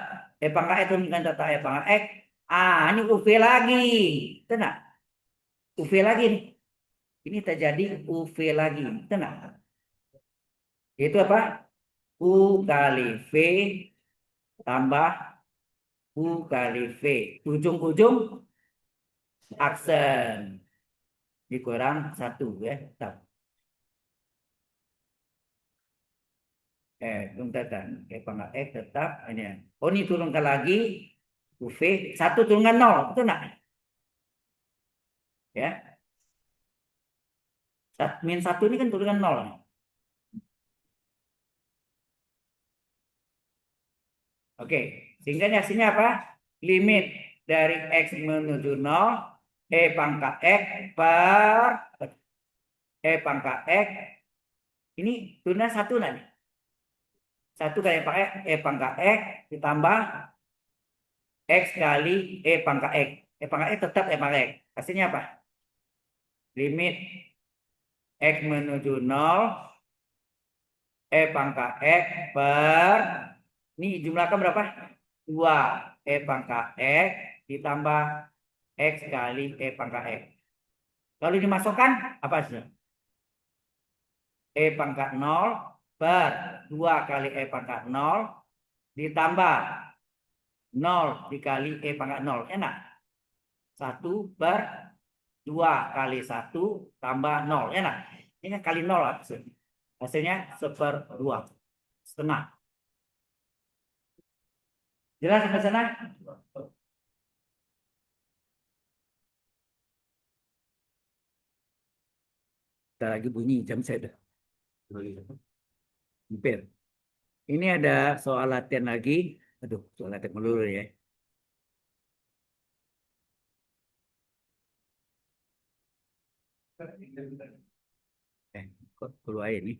E pangkat X turunkan tetap E pangkat X. Ini UV lagi. Tenang. UV lagi nih. Ini terjadi UV lagi. Tenang. Itu apa? U kali V tambah U kali V. Ujung-ujung aksen. Dikurang 1 ya. Tetap. Tunggukan. Pangkat X tetap. Ini. Oh, ini turunkan lagi. UV. 1 turunkan 0. Betul nggak? Ya. Min 1 ini kan turunkan 0. Oke. Sehingga hasilnya apa? Limit dari X menuju 0. E pangkat X per E pangkat X. Ini turunan 1 nanti. 1 kali E pangkat X ditambah X kali E pangkat X. E pangkat X tetap E pangkat X. Hasilnya apa? Limit X menuju 0. E pangkat X per. Ini jumlahkan berapa? 2. E pangkat X ditambah X kali E pangkat X. Lalu dimasukkan apa hasilnya? E pangkat 0 per 2 kali E pangkat 0 ditambah 0 dikali E pangkat 0. Enak. 1 per 2 kali 1 tambah 0. Enak. Ini kan kali 0 hasilnya. Hasilnya 1/2. Setengah. Jelas sampai sana? Kita lagi bunyi jam saya udah. Hampir. Ini ada soal latihan lagi. Aduh, soal latihan melulu ya. Kok keluar ini?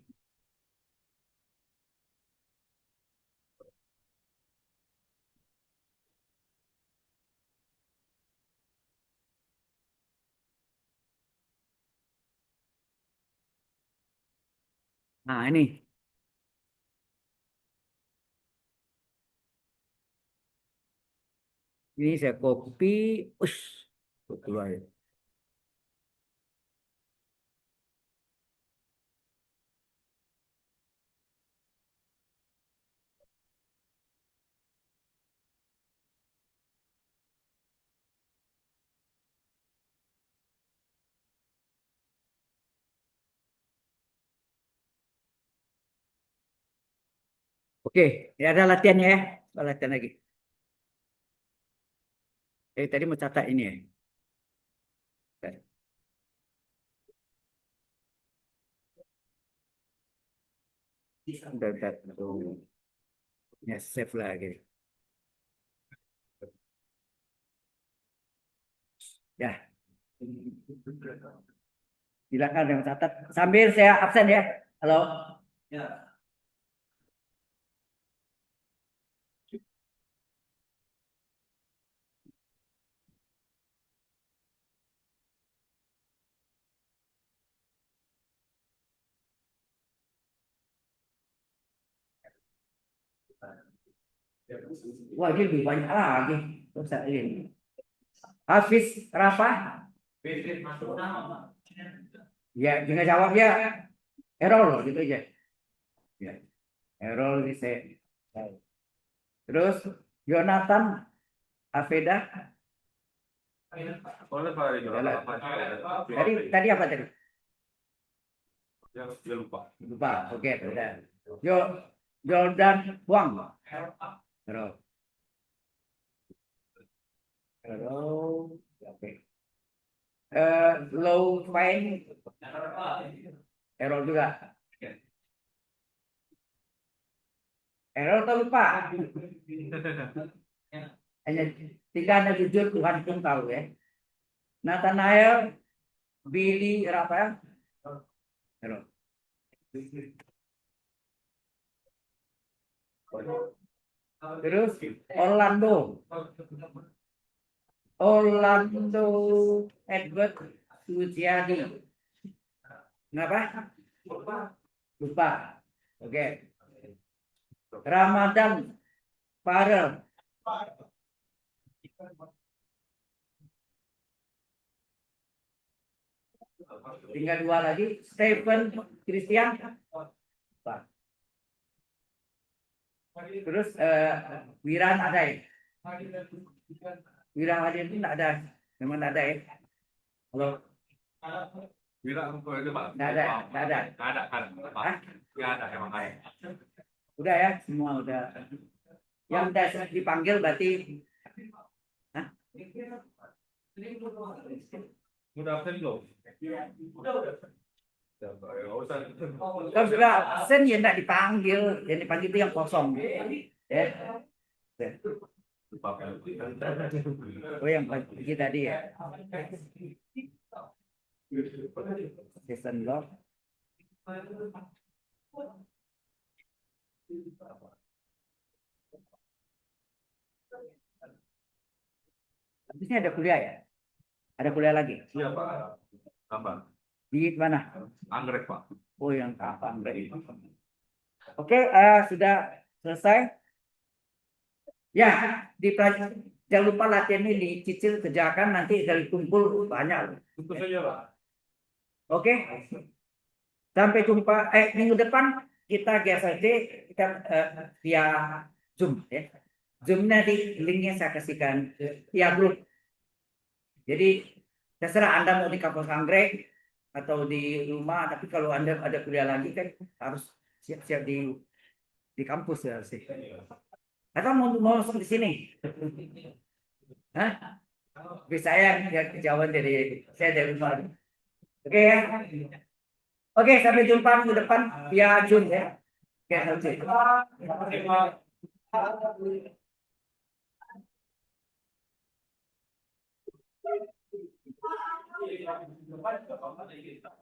Nah, ini saya copy. Ush, kok keluar ya. Oke, ya ada latihannya ya. Ada latihan lagi. Tadi mau catat ini ya. Udah, tuh. Ya, save lagi. Ya, silakan yang catat. Sambil saya absen ya. Halo. Ya. Wah, ini lebih banyak lagi. Terus ini. Hafiz Rafa. Ya, dengan jawabnya error gitu aja. Ya, error ini saya. Terus Jonathan Aveda. Tadi apa tadi? Dia lupa. Lupa. Oke, beda. Jordan Huang. Terus. Terus. Oke. Low fine. Error juga. Error atau lupa? Hanya tinggal hanya jujur Tuhan pun tahu ya. Nathanael, Billy, Rafael. Error. Terus Orlando. Orlando Edward Suciadi. Kenapa? Lupa. Oke. Ramadan Farel. Tinggal dua lagi. Stephen Christian. Lupa. Terus Wiran ada ya? Wiran ada itu tidak ada. Memang tidak ada ya? Halo? Wira itu Pak. Tidak ada, tidak ada. Nggak ada kan? Hah? Nggak ada emang ada. Udah ya, semua udah. Yang udah dipanggil berarti. Hah? Udah absen belum? Kalau sudah absen ya tidak dipanggil. Yang dipanggil itu yang kosong. Ya. Oh yang pagi tadi ya. Season log. Habisnya ada kuliah ya? Ada kuliah lagi? Iya Pak. Apa? Di mana? Anggrek Pak. Oh yang apa? Oke, sudah selesai. Ya, jangan lupa latihan ini dicicil kerjakan nanti dari kumpul banyak. Itu saja Pak. Oke, sampai jumpa. Minggu depan kita GSD kita via Zoom ya. Zoom nanti linknya saya kasihkan via grup. Jadi terserah Anda mau di kampus anggrek atau di rumah, tapi kalau Anda ada kuliah lagi kan harus siap-siap di kampus ya sih. Atau mau langsung di sini? Hah? Bisa ya kejauhan dari saya dari rumah. Oke ya. Oke, sampai jumpa minggu depan via Zoom ya. Oke, sampai.